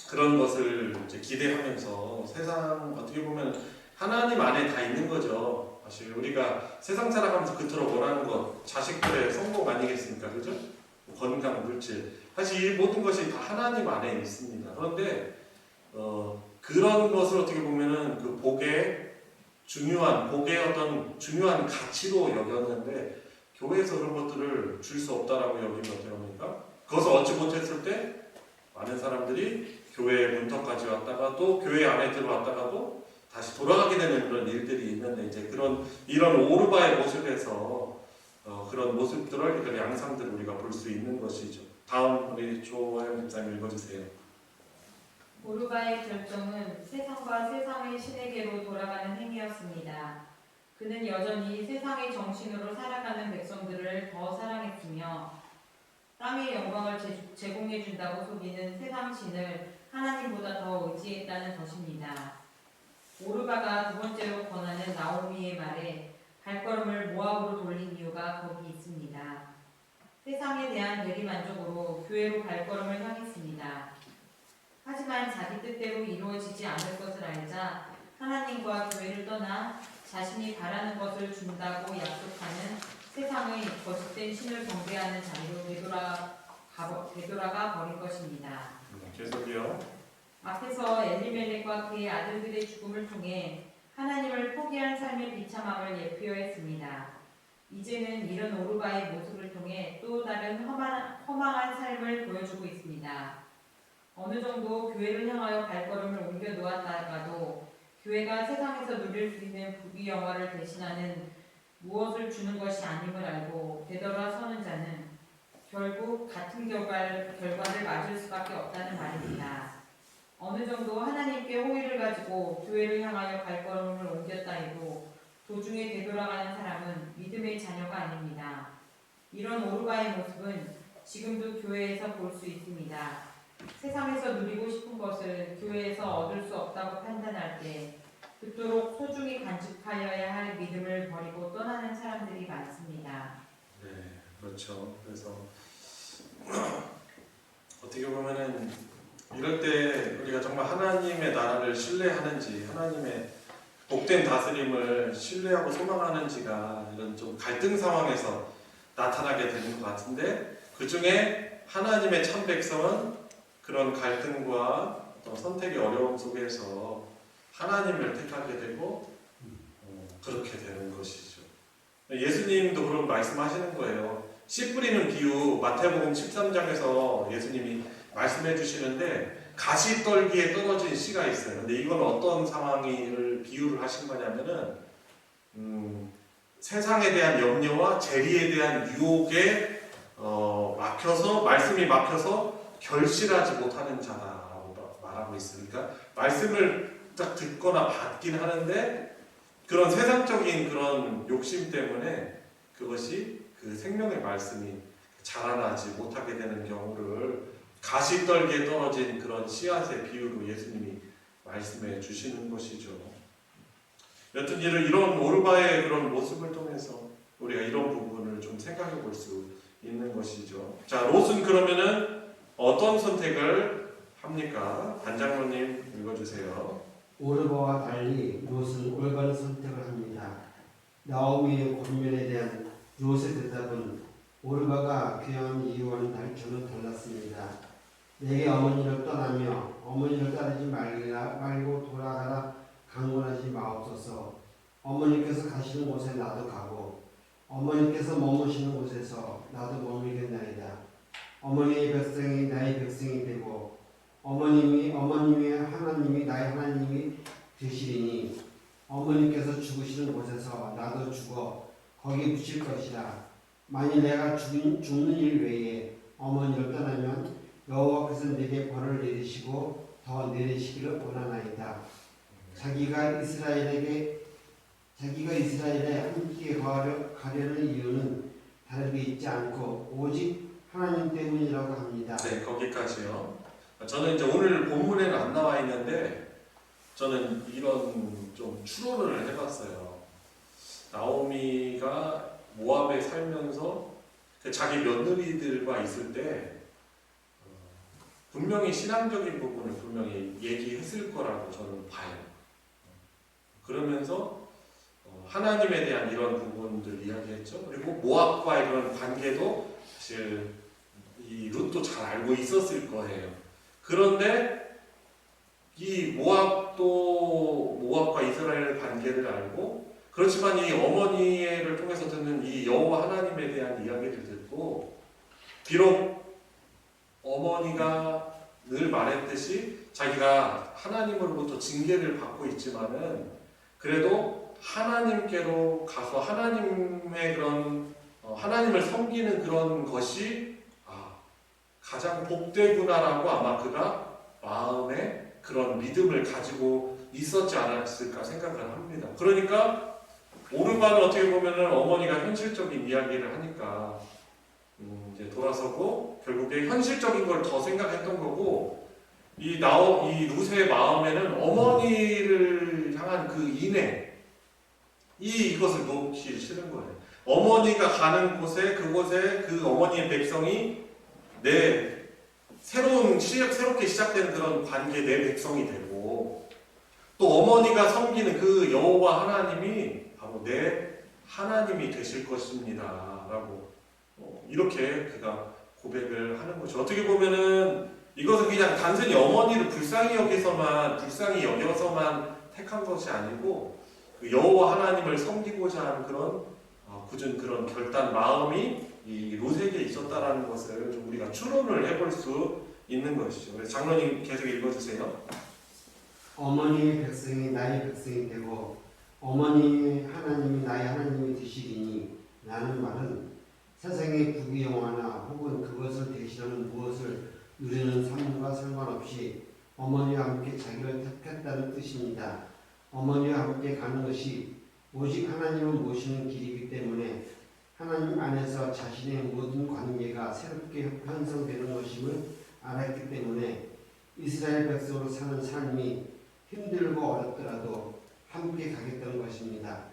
그런 것을 이제 기대하면서 세상 어떻게 보면 하나님 안에 다 있는 거죠. 사실 우리가 세상 살아가면서 그토록 원하는 것, 자식들의 성공 아니겠습니까, 그죠? 건강, 물질, 사실 이 모든 것이 다 하나님 안에 있습니다. 그런데 그런 것을 어떻게 보면은 그 복의 어떤 중요한 가치로 여겼는데 교회에서 그런 것들을 줄 수 없다라고 여기면 어떻게 합니까? 그것을 얻지 못했을 때 많은 사람들이 교회 문턱까지 왔다가 또 교회 안에 들어왔다가도 다시 돌아가게 되는 그런 일들이 있는데 이제 이런 오르바의 모습에서 그런 모습들을 그런 양상들을 우리가 볼 수 있는 것이죠. 다음 우리 조하영 집사님 읽어주세요. 오르바의 결정은 세상과 세상의 신에게로 돌아가는 행위였습니다. 그는 여전히 세상의 정신으로 살아가는 백성들을 더 사랑했으며 땅의 영광을 제공해준다고 속이는 세상 신을 하나님보다 더 의지했다는 것입니다. 오르바가 두 번째로 권하는 나오미의 말에 발걸음을 모압으로 돌린 이유가 거기 있습니다. 세상에 대한 대리만족으로 교회로 발걸음을 향했습니다. 하지만 자기 뜻대로 이루어지지 않을 것을 알자 하나님과 교회를 떠나 자신이 바라는 것을 준다고 약속하는 세상의 거짓된 신을 경배하는 자리로 되돌아가 버린 것입니다. 계속이요. 앞에서 엘리멜렉과 그의 아들들의 죽음을 통해 하나님을 포기한 삶의 비참함을 예표했습니다. 이제는 이런 오르바의 모습을 통해 또 다른 허망한 삶을 보여주고 있습니다. 어느 정도 교회를 향하여 발걸음을 옮겨 놓았다가도 교회가 세상에서 누릴 수 있는 부귀 영화를 대신하는 무엇을 주는 것이 아님을 알고 되돌아서는 자는 결국 같은 결과를 맞을 수밖에 없다는 말입니다. 어느 정도 하나님께 호의를 가지고 교회를 향하여 발걸음을 옮겼다 해도 도중에 되돌아가는 사람은 믿음의 자녀가 아닙니다. 이런 오르바의 모습은 지금도 교회에서 볼 수 있습니다. 세상에서 누리고 싶은 것을 교회에서 얻을 수 없다고 판단할 때 그토록 소중히 간직하여야 할 믿음을 버리고 떠나는 사람들이 많습니다. 네, 그렇죠. 그래서 어떻게 보면은 이럴 때 우리가 정말 하나님의 나라를 신뢰하는지, 하나님의 복된 다스림을 신뢰하고 소망하는지가 이런 좀 갈등 상황에서 나타나게 되는 것 같은데, 그 중에 하나님의 참 백성은 그런 갈등과 어떤 선택의 어려움 속에서 하나님을 택하게 되고 그렇게 되는 것이죠. 예수님도 그런 말씀하시는 거예요. 씨 뿌리는 비유, 마태복음 13장에서 예수님이 말씀해 주시는데, 가시떨기에 떨어진 씨가 있어요. 근데 이건 어떤 상황을 비유를 하신 거냐면은 세상에 대한 염려와 재리에 대한 유혹에 막혀서, 말씀이 막혀서 결실하지 못하는 자다라고 말하고 있으니까, 말씀을 딱 듣거나 받긴 하는데 그런 세상적인 그런 욕심 때문에 그것이 그 생명의 말씀이 자라나지 못하게 되는 경우를 가시떨기에 떨어진 그런 씨앗의 비유로 예수님이 말씀해 주시는 것이죠. 여튼 이런 오르바의 그런 모습을 통해서 우리가 이런 부분을 좀 생각해 볼 수 있는 것이죠. 자, 롯은 그러면은 어떤 선택을 합니까? 반장로님 읽어주세요. 오르바와 달리 롯은 올바른 선택을 합니다. 나오미의 권면에 대한 롯의 대답은 오르바가 귀한 이유와는 저는 달랐습니다. 내게 어머니를 떠나며 어머니를 따르지 말고 돌아가라 강권하지 마옵소서. 어머니께서 가시는 곳에 나도 가고 어머니께서 머무시는 곳에서 나도 머물겠나이다. 어머니의 백성이 나의 백성이 되고 어머님의 하나님이 나의 하나님이 되시리니 어머니께서 죽으시는 곳에서 나도 죽어 거기 묻힐 것이라. 만일 내가 죽는 일 외에 어머니를 떠나면 여호와께서 내게 벌을 내리시고 더 내리시기를 원하나이다. 자기가 이스라엘에 함께 가려는 이유는 다르게 있지 않고 오직 하나님 때문이라고 합니다. 네, 거기까지요. 저는 이제 오늘 본문에는 안 나와 있는데 저는 이런 좀 추론을 해봤어요. 나오미가 모압에 살면서 자기 며느리들과 있을 때 분명히 신앙적인 부분을 분명히 얘기했을 거라고 저는 봐요. 그러면서 하나님에 대한 이런 부분들 이야기했죠. 그리고 모압과의 그런 관계도 사실 이 룻도 잘 알고 있었을 거예요. 그런데 이 모압과 이스라엘 관계를 알고, 그렇지만 이 어머니를 통해서 듣는 이 여호와 하나님에 대한 이야기를 듣고, 비록 어머니가 늘 말했듯이 자기가 하나님으로부터 징계를 받고 있지만은 그래도 하나님께로 가서 하나님의 그런 하나님을 섬기는 그런 것이 가장 복되구나라고 아마 그가 마음에 그런 믿음을 가지고 있었지 않았을까 생각을 합니다. 그러니까 오르바는 어떻게 보면은 어머니가 현실적인 이야기를 하니까 이제 돌아서고 결국에 현실적인 걸 더 생각했던 거고, 이 룻의 마음에는 어머니를 향한 그 인애, 이것을 놓기 싫은 거예요. 어머니가 가는 곳에, 그곳에 그 어머니의 백성이 새롭게 시작된 그런 관계 내 백성이 되고, 또 어머니가 섬기는 그 여호와 하나님이 바로 내 하나님이 되실 것입니다 라고 이렇게 그가 고백을 하는 거죠. 어떻게 보면은 이것은 그냥 단순히 어머니를 불쌍히 여겨서만 택한 것이 아니고 그 여호와 하나님을 섬기고자 하는 그런 굳은 그런 결단 마음이 이 롯에게 있었다라는 것을 좀 우리가 추론을 해볼 수 있는 것이죠. 그래서 장로님 계속 읽어주세요. 어머니의 백성이 나의 백성이 되고 어머니의 하나님이 나의 하나님이 되시리니 라는 말은 세상의 부귀영화나 혹은 그것을 대신하는 무엇을 누리는 삶과 상관없이 어머니와 함께 자기를 택했다는 뜻입니다. 어머니와 함께 가는 것이 오직 하나님을 모시는 길이기 때문에 하나님 안에서 자신의 모든 관계가 새롭게 형성되는 것임을 알았기 때문에 이스라엘 백성으로 사는 삶이 힘들고 어렵더라도 함께 가겠다는 것입니다.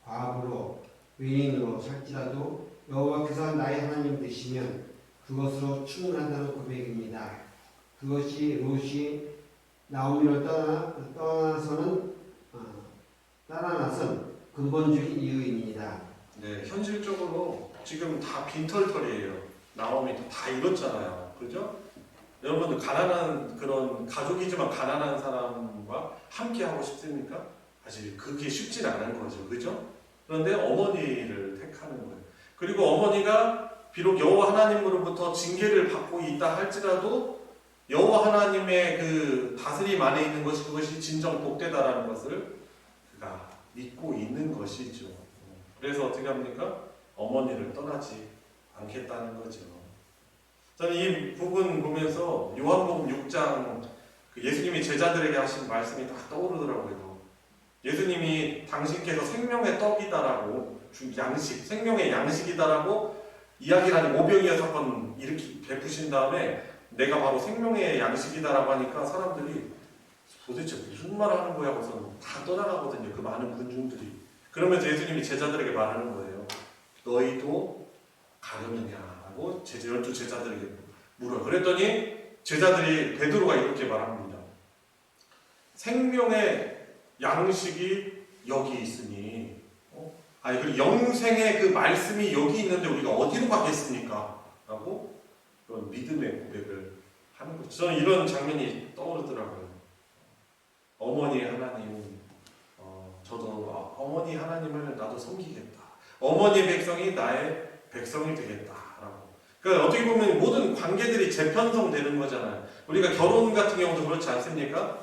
과부로 외인으로 살지라도 여호와께서 나의 하나님 되시면 그것으로 충분하다는 고백입니다. 그것이 롯이 나오미를 따라나선 근본적인 이유입니다. 네, 현실적으로 지금 다 빈털털이에요. 나오미도 다 잃었잖아요. 그죠? 여러분들 가난한 그런 가족이지만 가난한 사람과 함께 하고 싶습니까? 사실 그게 쉽진 않은 거죠. 그죠? 그런데 어머니를 택하는 거예요. 그리고 어머니가 비록 여호와 하나님으로부터 징계를 받고 있다 할지라도 여호와 하나님의 그 다스림 안에 있는 것이 그것이 진정 복되다라는 것을 그가 믿고 있는 것이죠. 그래서 어떻게 합니까? 어머니를 떠나지 않겠다는 거죠. 저는 이 부분 보면서 요한복음 6장 예수님이 제자들에게 하신 말씀이 딱 떠오르더라고요. 예수님이 당신께서 생명의 떡이다라고 양식, 생명의 양식이다라고 이야기를 하니 오병이어 사건 이렇게 베푸신 다음에 내가 바로 생명의 양식이다라고 하니까 사람들이 도대체 무슨 말을 하는 거야 하고서 다 떠나가거든요. 그 많은 군중들이. 그러면서 예수님이 제자들에게 말하는 거예요. 너희도 가느냐고 12 제자들에게 물어요. 그랬더니 제자들이 베드로가 이렇게 말합니다. 생명의 양식이 여기 있으니 그리고 영생의 그 말씀이 여기 있는데 우리가 어디로 가겠습니까? 라고 그런 믿음의 고백을 하는 거죠. 저는 이런 장면이 떠오르더라고요. 어머니 하나님, 저도 어머니 하나님을 나도 섬기겠다. 어머니 백성이 나의 백성이 되겠다라고. 그러니까 어떻게 보면 모든 관계들이 재편성되는 거잖아요. 우리가 결혼 같은 경우도 그렇지 않습니까?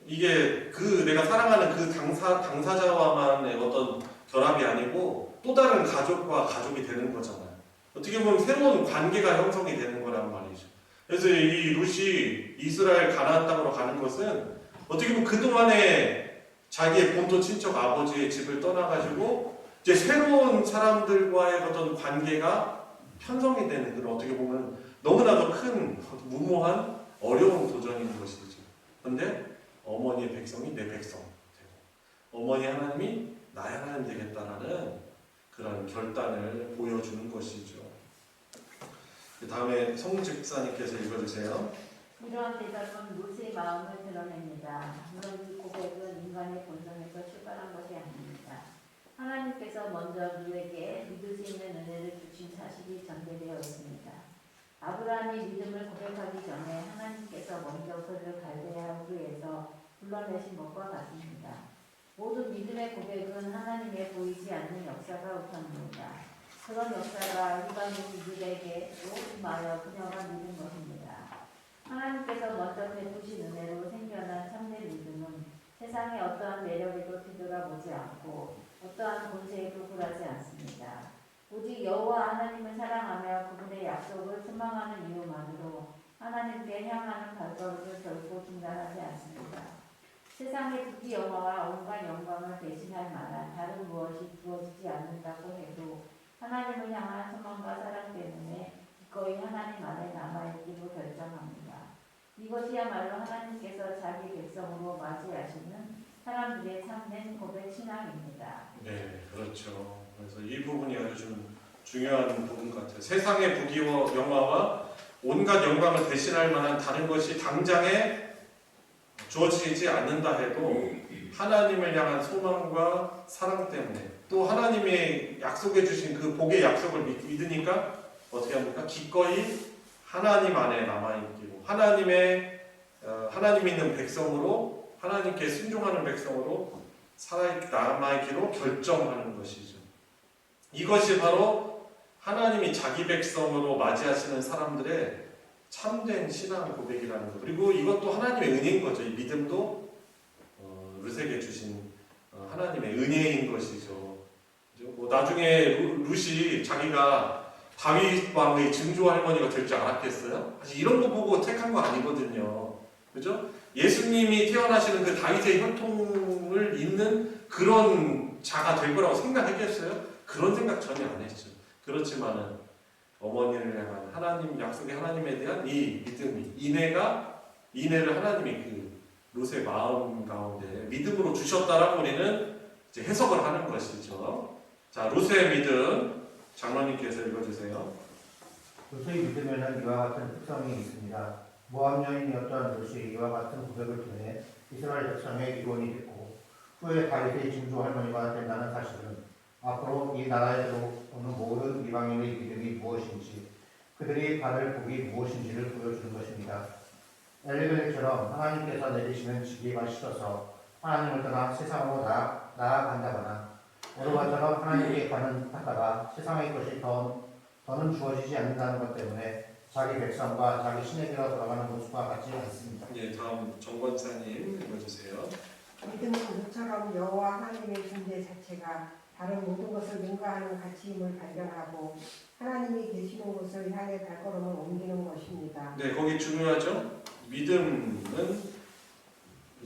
이게 내가 사랑하는 그 당사자와만의 어떤 결합이 아니고 또 다른 가족과 가족이 되는 거잖아요. 어떻게 보면 새로운 관계가 형성이 되는 거란 말이죠. 그래서 이 룻이 이스라엘 가나안 땅으로 가는 것은 어떻게 보면 그동안에 자기의 본토 친척 아버지의 집을 떠나가지고 이제 새로운 사람들과의 어떤 관계가 편성이 되는 그런 어떻게 보면 너무나도 큰 무모한 어려운 도전인 것이죠. 그런데 어머니의 백성이 내 백성 되고 어머니 하나님이 나의 하나님 되겠다라는 그런 결단을 보여주는 것이죠. 그 다음에 성직사님께서 읽어주세요. 이러한 대답은 롯의 마음을 드러냅니다. 물론 이 고백은 인간의 본성에서 출발한 것이 아닙니다. 하나님께서 먼저 누에게 믿을 수 있는 은혜를 주신 사실이 전개되어 있습니다. 아브라함이 믿음을 고백하기 전에 하나님께서 먼저 그를 갈대아 우르에서 불러내신 것과 같습니다. 모든 믿음의 고백은 하나님의 보이지 않는 역사가 우선입니다. 그런 역사가 이방인 이들에게도 임하여 그녀가 믿은 것입니다. 하나님께서 먼저 베푸신 은혜로 생겨난 참된 믿음은 세상의 어떠한 매력에도 뒤돌아보지 않고 어떠한 권세에도 굴하지 않습니다. 오직 여호와 하나님을 사랑하며 그분의 약속을 소망하는 이유만으로 하나님께 향하는 발걸음을 결코 중단하지 않습니다. 세상의 부귀 영화와 온갖 영광을 대신할 만한 다른 무엇이 주어지지 않는다고 해도 하나님을 향한 소망과 사랑 때문에 기꺼이 하나님 안에 남아있기로 결정합니다. 이것이야말로 하나님께서 자기 백성으로 맞이하시는 사람들의 참된 고백 신앙입니다. 네, 그렇죠. 그래서 이 부분이 아주 좀 중요한 부분 같아요. 세상의 부귀와 영화와 온갖 영광을 대신할 만한 다른 것이 당장에 주어지지 않는다 해도 하나님을 향한 소망과 사랑 때문에 또 하나님의 약속해 주신 그 복의 약속을 믿으니까 어떻게 합니까? 기꺼이 하나님 안에 남아있기로 하나님 있는 백성으로 하나님께 순종하는 백성으로 남아있기로 결정하는 것이죠. 이것이 바로 하나님이 자기 백성으로 맞이하시는 사람들의 참된 신앙 고백이라는 것. 그리고 이것도 하나님의 은혜인 거죠. 이 믿음도 룻에게 주신 하나님의 은혜인 것이죠. 뭐 나중에 룻이 자기가 다윗 왕의 증조 할머니가 될 줄 알았겠어요? 사실 이런 거 보고 택한 거 아니거든요. 그죠? 예수님이 태어나시는 그 다윗의 혈통을 잇는 그런 자가 될 거라고 생각했겠어요? 그런 생각 전혀 안 했죠. 그렇지만은 어머니를 향한 하나님 약속의 하나님에 대한 이 믿음이 인애를 하나님이 롯의 마음 가운데 믿음으로 주셨다라고 우리는 이제 해석을 하는 것이죠. 자, 롯의 믿음 장로님께서 읽어주세요. 롯의 믿음에는 이와 같은 특성이 있습니다. 모압 여인이었던 롯이 이와 같은 고백을 통해 이스라엘 백성의 일원이 됐고 후에 다윗의 증조 할머니가 된다는 사실은 앞으로 이 나라에도 오는 모든 이방인의 믿음이 무엇인지 그들이 받을 복이 무엇인지를 보여주는 것입니다. 엘리벨렉처럼 하나님께서 내리시는 지기가 싫어서 하나님을 떠나 세상으로 나아간다거나 오르바처럼 하나님께 하다가 세상의 것이 더는 주어지지 않는다는 것 때문에 자기 백성과 자기 신에게로 돌아가는 모습과 같지 않습니다. 예, 다음 정권사님 읽어주세요. 믿음은 그처럼 여호와 하나님의 존재 자체가 다른 모든 것을 능가하는 가치임을 발견하고 하나님이 계시는 곳을 향해 발걸음을 옮기는 것입니다. 네, 거기 중요하죠. 믿음은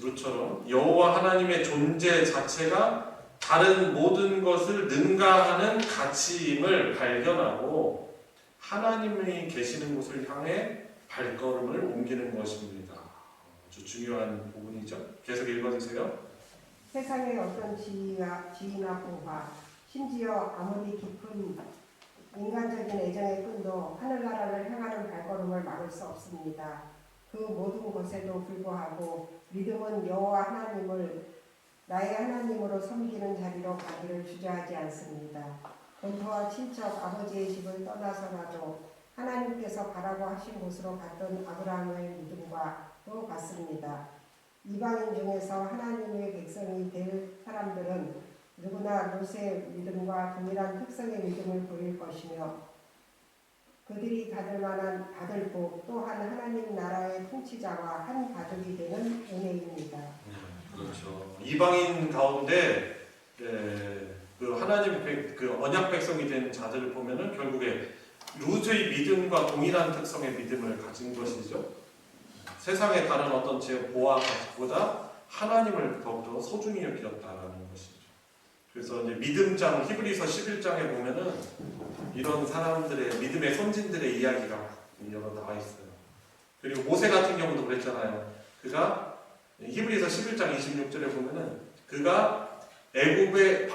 롯처럼 여호와 하나님의 존재 자체가 다른 모든 것을 능가하는 가치임을 발견하고 하나님이 계시는 곳을 향해 발걸음을 옮기는 것입니다. 아주 중요한 부분이죠. 계속 읽어주세요. 세상의 어떤 지위나 보화, 심지어 아무리 깊은 인간적인 애정의 끈도 하늘나라를 향하는 발걸음을 막을 수 없습니다. 그 모든 것에도 불구하고 믿음은 여호와 하나님을 나의 하나님으로 섬기는 자리로 가기를 주저하지 않습니다. 본토와 친척 아버지의 집을 떠나서라도 하나님께서 가라고 하신 곳으로 갔던 아브라함의 믿음과 또 같습니다. 이방인 중에서 하나님의 백성이 될 사람들은 누구나 롯의 믿음과 동일한 특성의 믿음을 보일 것이며 그들이 받을 복 또한 하나님 나라의 통치자와 한 가족이 되는 은혜입니다. 그렇죠. 이방인 가운데 그 하나님 그 언약 백성이 된 자들을 보면은 결국에 롯의 믿음과 동일한 특성의 믿음을 가진 것이죠. 세상의 다른 어떤 제 보아보다 하나님을 더욱더 소중히 여겼다라는 것이죠. 그래서 이제 믿음장 히브리서 11장에 보면은 이런 사람들의 믿음의 선진들의 이야기가 여러 나와 있어요. 그리고 모세 같은 경우도 그랬잖아요. 그가 히브리서 11장 26절에 보면은 그가 애굽의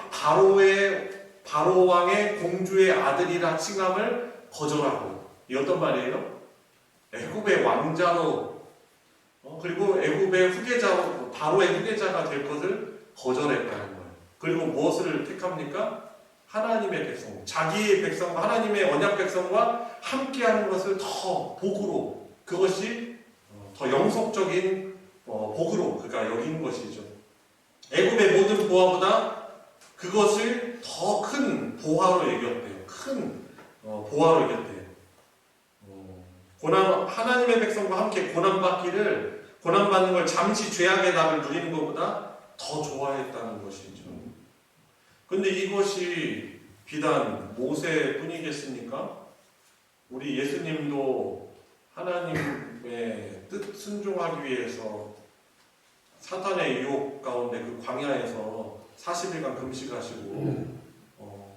바로 왕의 공주의 아들이라 칭함을 거절하고 이 어떤 말이에요? 애굽의 왕자로 그리고 애굽의 후계자 바로의 후계자가 될 것을 거절했다는 거예요. 그리고 무엇을 택합니까? 하나님의 백성, 자기의 백성과 하나님의 언약 백성과 함께하는 것을 더 복으로 그것이 더 영속적인 복으로 그가 여긴 것이죠. 애굽의 모든 보화보다 그것을 더 큰 보화로 여겼대요. 큰 보화로 여겼대요. 하나님의 백성과 함께 고난받는 걸 잠시 죄악의 낙을 누리는 것보다 더 좋아했다는 것이죠. 근데 이것이 비단 모세뿐이겠습니까? 우리 예수님도 하나님의 뜻 순종하기 위해서 사탄의 유혹 가운데 그 광야에서 40일간 금식하시고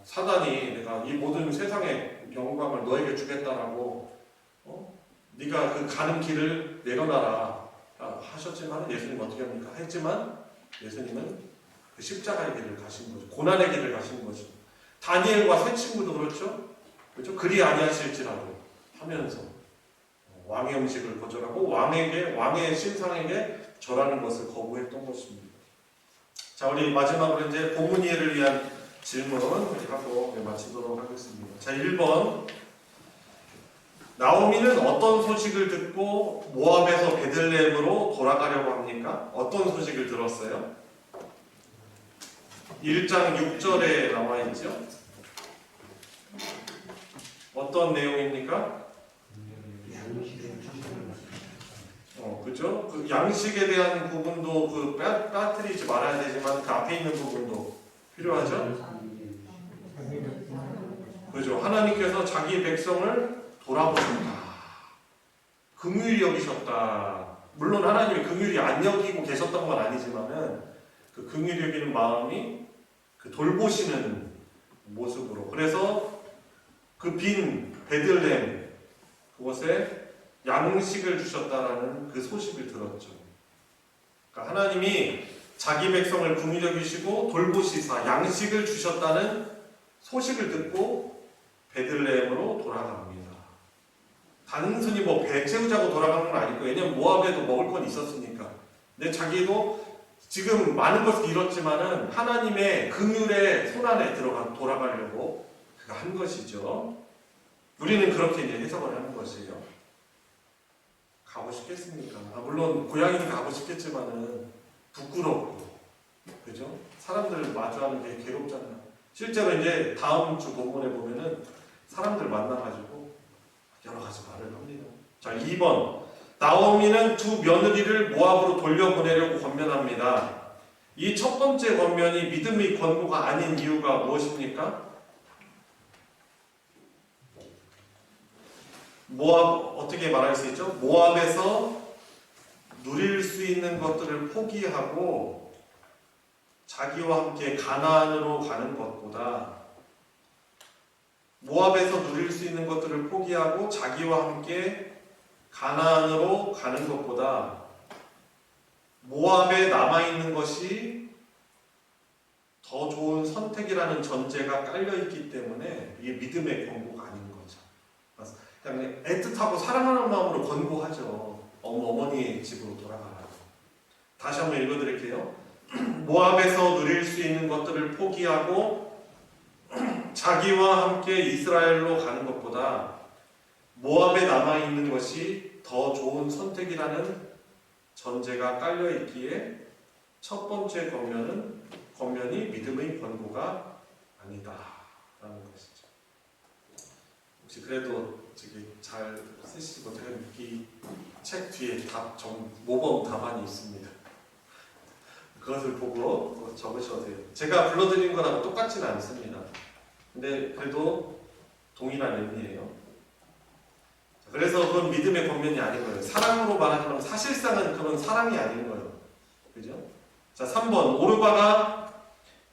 사단이 내가 이 모든 세상의 영광을 너에게 주겠다라고 네가 그 가는 길을 내려놔라 하셨지만 예수님 어떻게 합니까? 했지만 예수님은 그 십자가의 길을 가신 거죠. 고난의 길을 가신 거죠. 다니엘과 세 친구도 그렇죠. 그리 아니하실지라도 하면서 왕의 음식을 거절하고 왕의 신상에게 절하는 것을 거부했던 것입니다. 자, 우리 마지막으로 이제 본문 이해를 위한 질문 하고 마치도록 하겠습니다. 자, 1번. 나오미는 어떤 소식을 듣고 모압에서 베들레헴으로 돌아가려고 합니까? 어떤 소식을 들었어요? 1장 6절에 나와 있죠. 어떤 내용입니까? 그죠? 그 양식에 대한 부분도 빠뜨리지 말아야 되지만 그 앞에 있는 부분도 필요하죠? 그죠? 하나님께서 자기 백성을 돌아보셨다. 긍휼히 여기셨다. 물론 하나님이 긍휼히 안 여기고 계셨던 건 아니지만은 그 긍휼히 여기는 마음이 그 돌보시는 모습으로. 그래서 그 빈 베들레헴 그곳에 양식을 주셨다라는 그 소식을 들었죠. 그러니까 하나님이 자기 백성을 긍휼히 여기시고 돌보시사 양식을 주셨다는 소식을 듣고 베들레헴으로 돌아갑니다. 단순히 뭐 배 채우자고 돌아가는 건 아니고, 왜냐면 모압에도 먹을 건 있었으니까. 근데 자기도 지금 많은 것을 잃었지만은 하나님의 긍휼의 손안에 돌아가려고 그가 한 것이죠. 우리는 그렇게 이제 해석을 하는 것이에요. 가고 싶겠습니까? 물론 고향이는 가고 싶겠지만은 부끄럽고, 그죠? 사람들 마주하는 게 괴롭잖아요. 실제로 이제 다음 주 본문에 보면은 사람들 만나가지고 여러 가지 말을 합니다. 자, 2번. 나오미는 두 며느리를 모압으로 돌려보내려고 권면합니다. 이 첫 번째 권면이 믿음의 권고가 아닌 이유가 무엇입니까? 모압, 어떻게 말할 수 있죠? 모압에서 누릴 수 있는 것들을 포기하고 자기와 함께 가나안으로 가는 것보다, 모압에서 누릴 수 있는 것들을 포기하고 자기와 함께 가나안으로 가는 것보다 모압에 남아있는 것이 더 좋은 선택이라는 전제가 깔려있기 때문에 이게 믿음의 권고가 아닌 거죠. 그냥 애틋하고 사랑하는 마음으로 권고하죠. 어머니의 집으로 돌아가라고. 다시 한번 읽어드릴게요. 모압에서 누릴 수 있는 것들을 포기하고 자기와 함께 이스라엘로 가는 것보다 모압에 남아있는 것이 더 좋은 선택이라는 전제가 깔려있기에 첫 번째 권면이 믿음의 권고가 아니다 라는 것이죠. 혹시 그래도 잘 쓰시고 이 책 뒤에 모범 답안이 있습니다. 그것을 보고 적으셔도 돼요. 제가 불러드린 거랑 똑같지는 않습니다. 근데 그래도 동일한 의미예요. 그래서 그건 믿음의 권면이 아닌 거예요. 사랑으로 말하자면 사실상은 그건 사랑이 아닌 거예요. 그죠? 자, 3번. 오르바가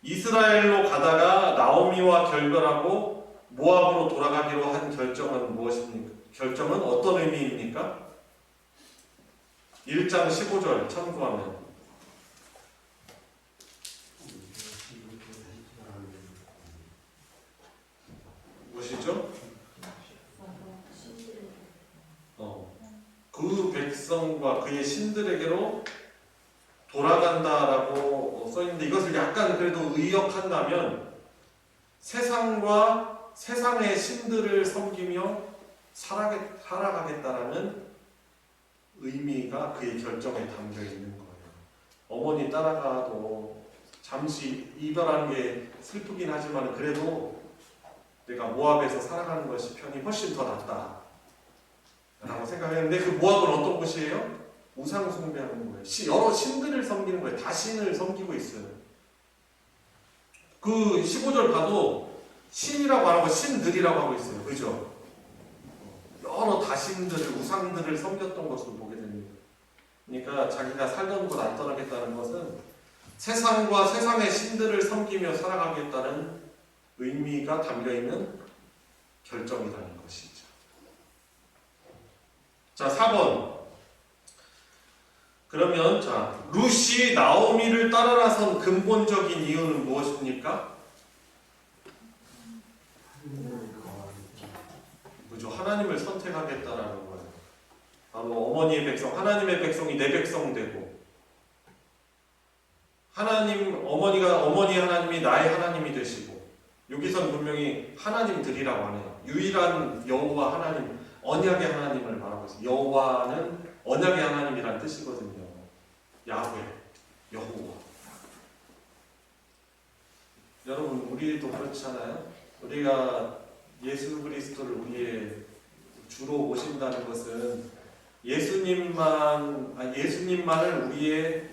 이스라엘로 가다가 나오미와 결별하고 모압으로 돌아가기로 한 결정은 무엇입니까? 결정은 어떤 의미입니까? 1장 15절 참고하면 무엇이죠? 그 백성과 그의 신들에게로 돌아간다라고 써있는데, 이것을 약간 그래도 의역한다면 세상과 세상의 신들을 섬기며 살아가겠다라는 의미가 그의 결정에 담겨 있는 거예요. 어머니 따라가도 잠시 이별하는 게 슬프긴 하지만 그래도 내가 모압에서 살아가는 것이 편이 훨씬 더 낫다 라고 생각했는데, 그 모압은 어떤 곳이에요? 우상 숭배하는 거예요. 여러 신들을 섬기는 거예요. 다 신을 섬기고 있어요. 그 15절 봐도 신이라고 안 하고 신들이라고 하고 있어요. 그죠? 여러 다신들을, 우상들을 섬겼던 것으로 보게 됩니다. 그러니까 자기가 살던 곳 안 떠나겠다는 것은 세상과 세상의 신들을 섬기며 살아가겠다는 의미가 담겨있는 결정이라는 것이죠. 자, 4번. 그러면 룻이 나오미를 따라 나선 근본적인 이유는 무엇입니까? 그죠? 하나님을 선택하겠다라는 거예요. 바로 어머니의 백성, 하나님의 백성이 내 백성 되고, 어머니 하나님이 나의 하나님이 되시고, 여기선 분명히 하나님들이라고 하네요. 유일한 여호와 하나님, 언약의 하나님을 말하고 있어요. 여호와는 언약의 하나님이란 뜻이거든요. 야훼, 여호와. 여러분, 우리도 그렇잖아요. 우리가 예수 그리스도를 우리의 주로 모신다는 것은 예수님만을 우리의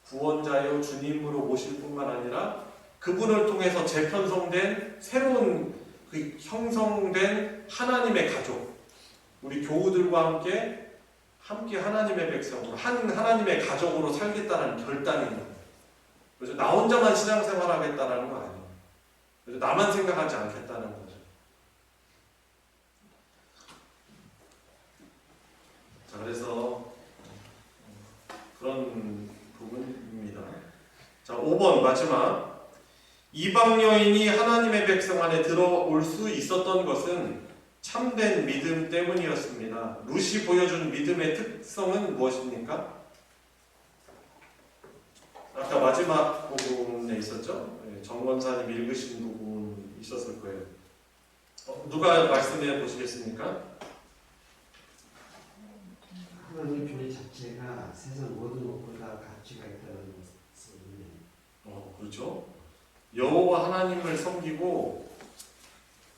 구원자요 주님으로 모실 뿐만 아니라 그분을 통해서 재편성된 새로운 형성된 하나님의 가족, 우리 교우들과 함께 하나님의 백성으로 하나님의 가족으로 살겠다는 결단입니다. 그래서 나 혼자만 신앙생활하겠다는 거 아니에요. 그래서 나만 생각하지 않겠다는 거죠. 자, 그래서 그런 부분입니다. 자, 5번 마지막. 이방 여인이 하나님의 백성 안에 들어올 수 있었던 것은 참된 믿음 때문이었습니다. 룻이 보여준 믿음의 특성은 무엇입니까? 아까 마지막 부분에 있었죠? 정권사님 읽으신 부분 있었을 거예요. 누가 말씀해 보시겠습니까? 하나님 존재 자체가 세상 모든 것보다 가치가 있다는 것은 그렇죠. 여호와 하나님을 섬기고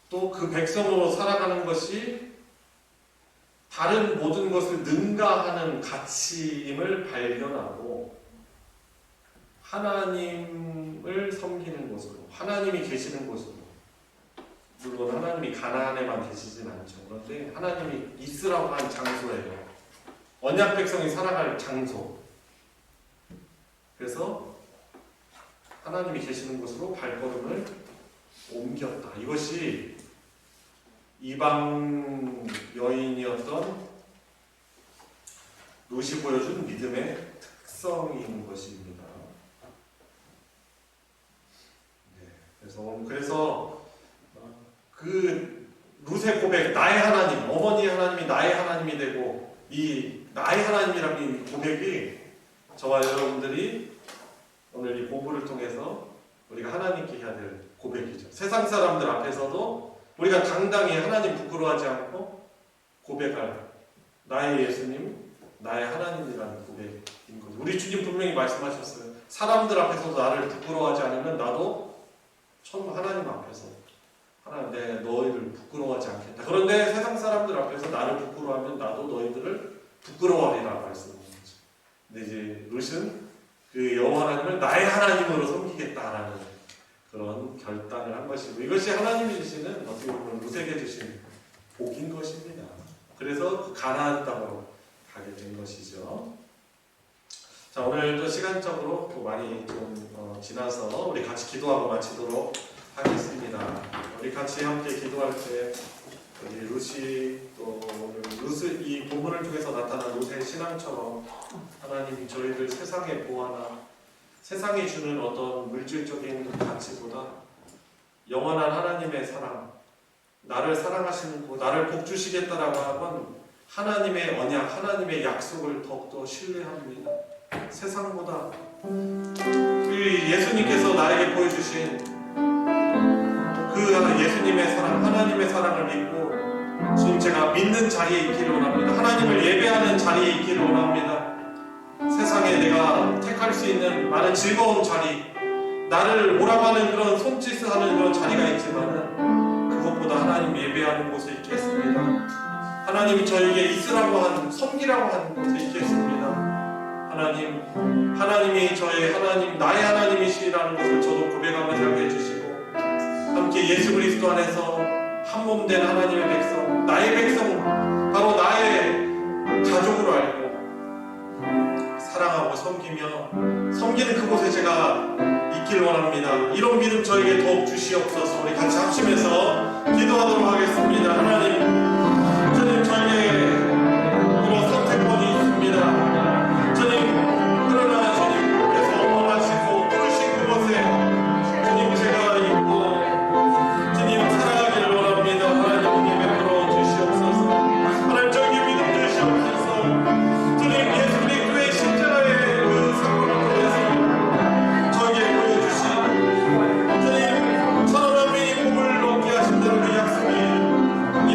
또 그 백성으로 살아가는 것이 다른 모든 것을 능가하는 가치임을 발견하고 하나님을 섬기는 곳으로, 하나님이 계시는 곳으로, 물론 하나님이 가나안에만 계시진 않죠. 그런데 하나님이 있으라고 한 장소예요. 언약 백성이 살아갈 장소. 그래서 하나님이 계시는 곳으로 발걸음을 옮겼다. 이것이 이방 여인이었던 룻이 보여준 믿음의 특성인 것입니다. 그래서 그 룻의 고백, 나의 하나님, 어머니의 하나님이 나의 하나님이 되고 이 나의 하나님이라는 이 고백이 저와 여러분들이 오늘 이 공부를 통해서 우리가 하나님께 해야 될 고백이죠. 세상 사람들 앞에서도 우리가 당당히 하나님 부끄러워하지 않고 고백할 나의 예수님, 나의 하나님이라는 고백인 거죠. 우리 주님 분명히 말씀하셨어요. 사람들 앞에서도 나를 부끄러워하지 않으면 나도 처음 하나님 앞에서 하나님 내 너희를 부끄러워하지 않겠다. 그런데 세상 사람들 앞에서 나를 부끄러워하면 나도 너희들을 부끄러워하리라 말씀하는 거죠. 근데 이제 룻은 그 여호와 하나님을 나의 하나님으로 섬기겠다라는 그런 결단을 한 것이고 이것이 하나님이 주시는 어떻게 보면 룻에게 주신 복인 것입니다. 그래서 그 가나안 땅으로 가게 된 것이죠. 자, 오늘도 시간적으로 또 많이 좀 지나서 우리 같이 기도하고 마치도록 하겠습니다. 우리 같이 함께 기도할 때 우리 룻이 또 룻을 이 본문을 통해서 나타난 룻의 신앙처럼 하나님이 저희들 세상의 보화나 세상이 주는 어떤 물질적인 가치보다 영원한 하나님의 사랑, 나를 사랑하시고 나를 복주시겠다라고 하면 하나님의 언약, 하나님의 약속을 더욱더 신뢰합니다. 세상보다 예수님께서 나에게 보여주신 그 예수님의 사랑, 하나님의 사랑을 믿고 지금 제가 믿는 자리에 있기를 원합니다. 하나님을 예배하는 자리에 있기를 원합니다. 세상에 내가 택할 수 있는 많은 즐거운 자리, 나를 오라가는 그런 손짓을 하는 그런 자리가 있지만 그것보다 하나님 예배하는 곳에 있겠습니다. 하나님이 저에게 있으라고 한, 섬기라고 한 곳에 있겠습니다. 하나님이 저의 하나님, 나의 하나님이시라는 것을 저도 고백하며 살게 해주시고 함께 예수 그리스도 안에서 한 몸 된 하나님의 백성, 나의 백성, 바로 나의 가족으로 알고 사랑하고 섬기는 그곳에 제가 있기를 원합니다. 이런 믿음 저에게 더욱 주시옵소서. 우리 같이 합심해서 기도하도록 하겠습니다. 하나님, 주님 저에게 그런 선택권이 있습니다. 그러나 주님께서 원하시고 부르신 그곳에 주님 제가 있고 주님 살아가기를 원합니다. 하나님 은혜 베풀어 주시옵소서. 하나님 저에게 믿음 주시옵소서. 주님 예수 그리스도의 십자가의 그 사건을 통해서 저에게 보여주신 주님 천하만 민이 복을 얻게 하신다는 그 약속이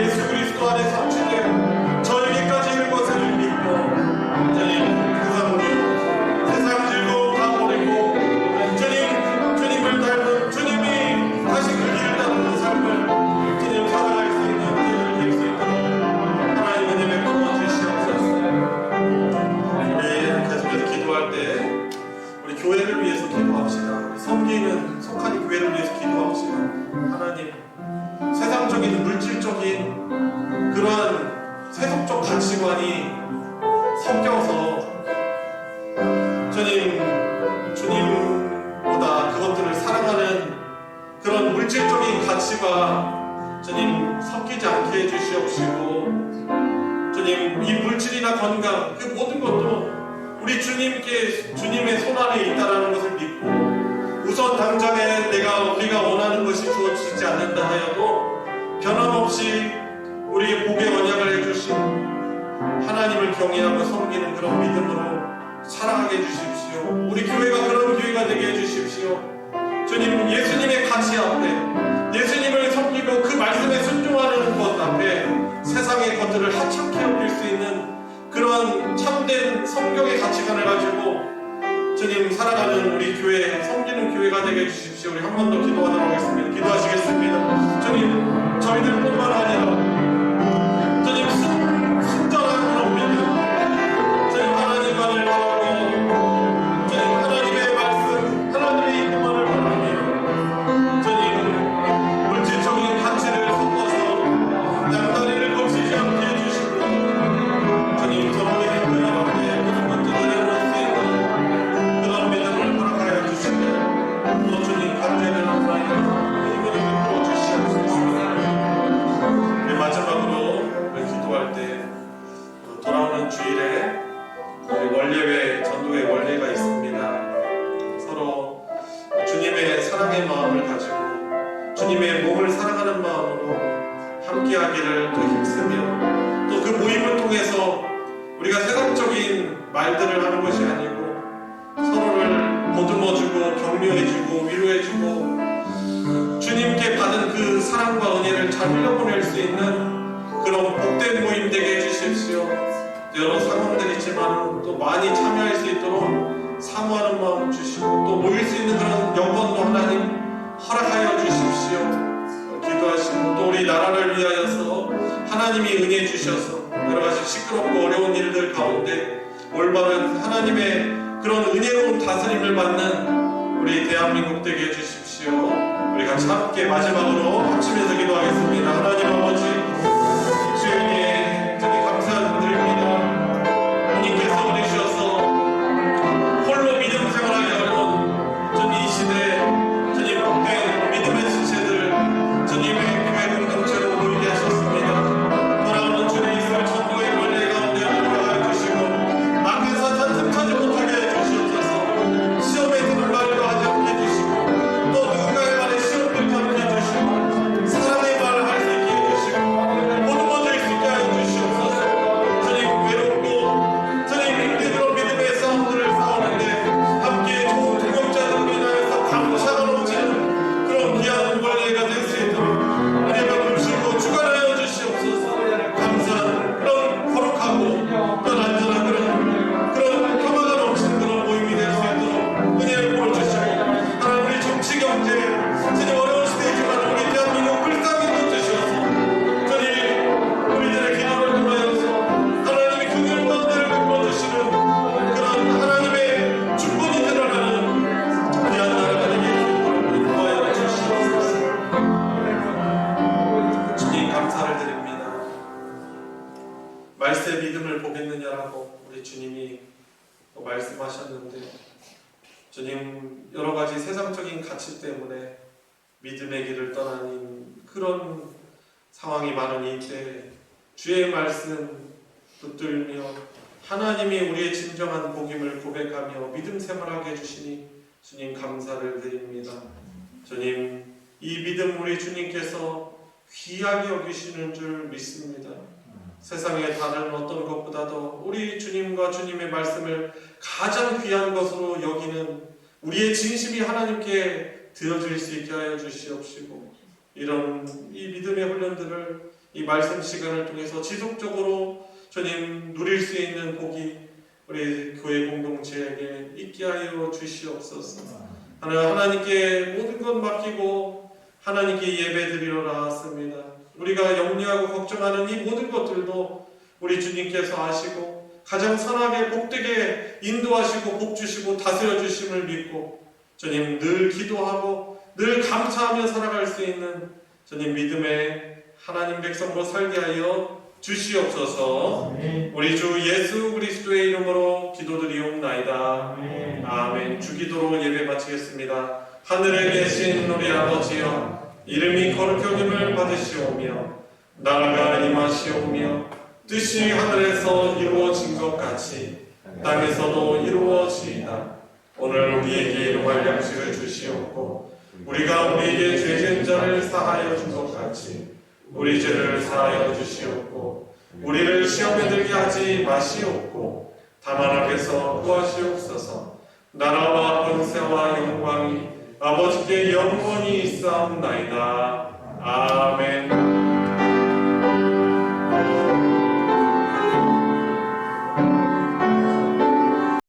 예수 그리스도 안에 성취된 저에게까지 이른 것을 믿고 주님 세상 즐거움 다 버리고 주님을 닮은 주님이 다시 그 길을 따르는 삶을 주님 살아갈 수 있는 길을 낼 수 있도록 하나님 은혜 베풀어 주시옵소서. 우리 계속해서 기도할 때 우리 교회를 위해서 기도합시다. 섬기는 속한 교회를 위해서 기도합시다. 하나님, 세상적인 물질적인 그러한 세속적 가치관이 섞여서 주님보다 그것들을 사랑하는 그런 물질적인 가치가 주님 섞이지 않게 해주시옵시고 주님 이 물질이나 건강 그 모든 것도 우리 주님의 손 안에 있다라는 것을 믿고 우선 당장에 우리가 원하는 것이 주어지지 않는다 하여도 변함없이 우리에게 복의 언약을 해주신 하나님을 경외하고 섬기는 그런 믿음으로 살아가게 해주십시오. 우리 교회가 그런 교회가 되게 해주십시오. 주님, 예수님의 가치 앞에 예수님을 섬기고 그 말씀에 순종하는 것 앞에 세상의 것들을 하찮게 여길 수 있는 그러한 참된 성경의 가치관을 가지고 주님 살아가는 우리 교회, 섬기는 교회가 되게 해주십시오. 우리 한 번 더 기도하도록 하겠습니다. 기도하시겠습니다. 주님, 저희들뿐만 아니라 주님 순전한 그런 믿음, 주님 하나님만을 바라고 주님 하나님의 말씀, 하나님의 인도만을 바라며 주님 물질적인 가치를 섞어서 양다리를 거치지 않게 해주시고 주님 서로의 그 앞에 모든 것들을 내놓을 수 있는 그런 믿음을 허락하여 주시며 또 주님 간절히 하나님 이분을 베풀어 주시옵소서. 우리 마지막으로 우리 기도할 때 돌아오는 주일에 우리 원례회, 전도회 원례가 있습니다. 서로 주님의 사랑의 마음을 가지고 주님의 몸을 사랑하는 마음으로 함께하기를 또 힘쓰며 또 그 모임을 통해서 우리가 세상적인 말들을 하는 것이 아니고 서로를 보듬어주고 격려해주고 위로해주고 주님께 받은 그 사랑과 은혜를 잘 흘려보낼 수 있는 그런 복된 모임 되게 해주십시오. 여러 상황들이 있지만 또 많이 참여할 수 있도록 사모하는 마음 주시고 또 모일 수 있는 그런 여건도 하나님 허락하여 주십시오. 기도하시고 또 우리 나라를 위하여서 하나님이 은혜 주셔서 여러 가지 시끄럽고 어려운 일들 가운데 올바른 하나님의 그런 은혜로운 다스림을 받는 우리 대한민국 되게 해주십시오. 우리 같이 함께 마지막으로 합치면서 기도하겠습니다. 하나님 아버지, 주님께 감사드립니다. 주님께서 우리 주셔서 홀로 믿음 생활하기 어려운 주님 이 시대 주님 복된 믿음의 지체들 주님의 교회 공동체로 모이게 하셨습니다. 돌아오는 주님 이스라엘 전도의 원리 가운데 들어가 주시고 악한 사탄 틈타지 못하게 해주시옵소서. 시험에 드는 말도 하지 않게 해주시고 또 누군가의 말에 시험 들지 않게 해주시고 사랑의 말을 할 수 있게 해주시고 보듬어질 수 있게 하여 주시옵소서. 주님 외롭고 주님 힘든 믿음의 싸움들을 싸우는데 함께 좋은 동역자들로 인하여서 감사가 넘치는 그런 귀한 원리가 될 수 있도록 은혜 베푸시고 주관하여 주시옵소서. 감사한 그런 거룩하고 또 안전한 그런 평화가 넘치는 그런 모임이 될 수 있도록 은혜를 부어주시고 하나님 우리 정치 경제 주님 어려운 시대이지만 우리 대한민국 불쌍히 도와주셔서 주님 우리들의 기도를 통하여서 하나님의 긍휼과 은혜를 베풀어주시는 그런 하나님의 주권이 드러나는 귀한 나라가 되게 도와여 주시옵소서. 주님 감사를 드립니다. 말세 믿음을 보겠느냐라고 우리 주님이 또 말씀하셨는데 주님 여러 가지 세상적인 가치 때문에 믿음의 길을 떠나는 그런 상황이 많은 이때 주의 말씀 붙들며 하나님이 우리의 진정한 복임을 고백하며 믿음 생활하게 해주시니 주님 감사를 드립니다. 주님 이 믿음 우리 주님께서 귀하게 여기시는 줄 믿습니다. 세상의 다른 어떤 것보다도 우리 주님과 주님의 말씀을 가장 귀한 것으로 여기는 우리의 진심이 하나님께 드려질 수 있게 하여 주시옵시고 이런 이 믿음의 훈련들을 이 말씀 시간을 통해서 지속적으로 주님 누릴 수 있는 복이 우리 교회 공동체에게 있게 하여 주시옵소서. 하나님께 모든 것 맡기고 하나님께 예배드리러 나왔습니다. 우리가 염려하고 걱정하는 이 모든 것들도 우리 주님께서 아시고 가장 선하게 복되게 인도하시고 복주시고 다스려 주심을 믿고 주님 늘 기도하고 늘 감사하며 살아갈 수 있는 주님 믿음의 하나님 백성으로 살게 하여 주시옵소서. 우리 주 예수 그리스도의 이름으로 기도드리옵나이다. 아멘. 주기도로 예배 마치겠습니다. 하늘에 계신 우리 아버지여 이름이 거룩히 여김을 받으시오며 나라가 임하시오며 뜻이 하늘에서 이루어진 것 같이 땅에서도 이루어지이다. 오늘 우리에게 일용할 양식을 주시옵고 우리가 우리에게 죄 지은 자를 사하여 준 것 같이 우리 죄를 사하여 주시옵고 우리를 시험에 들게 하지 마시옵고 다만 악에서 구하시옵소서. 나라와 권세와 영광이 아버지께 영원히 있사옵나이다. 아멘.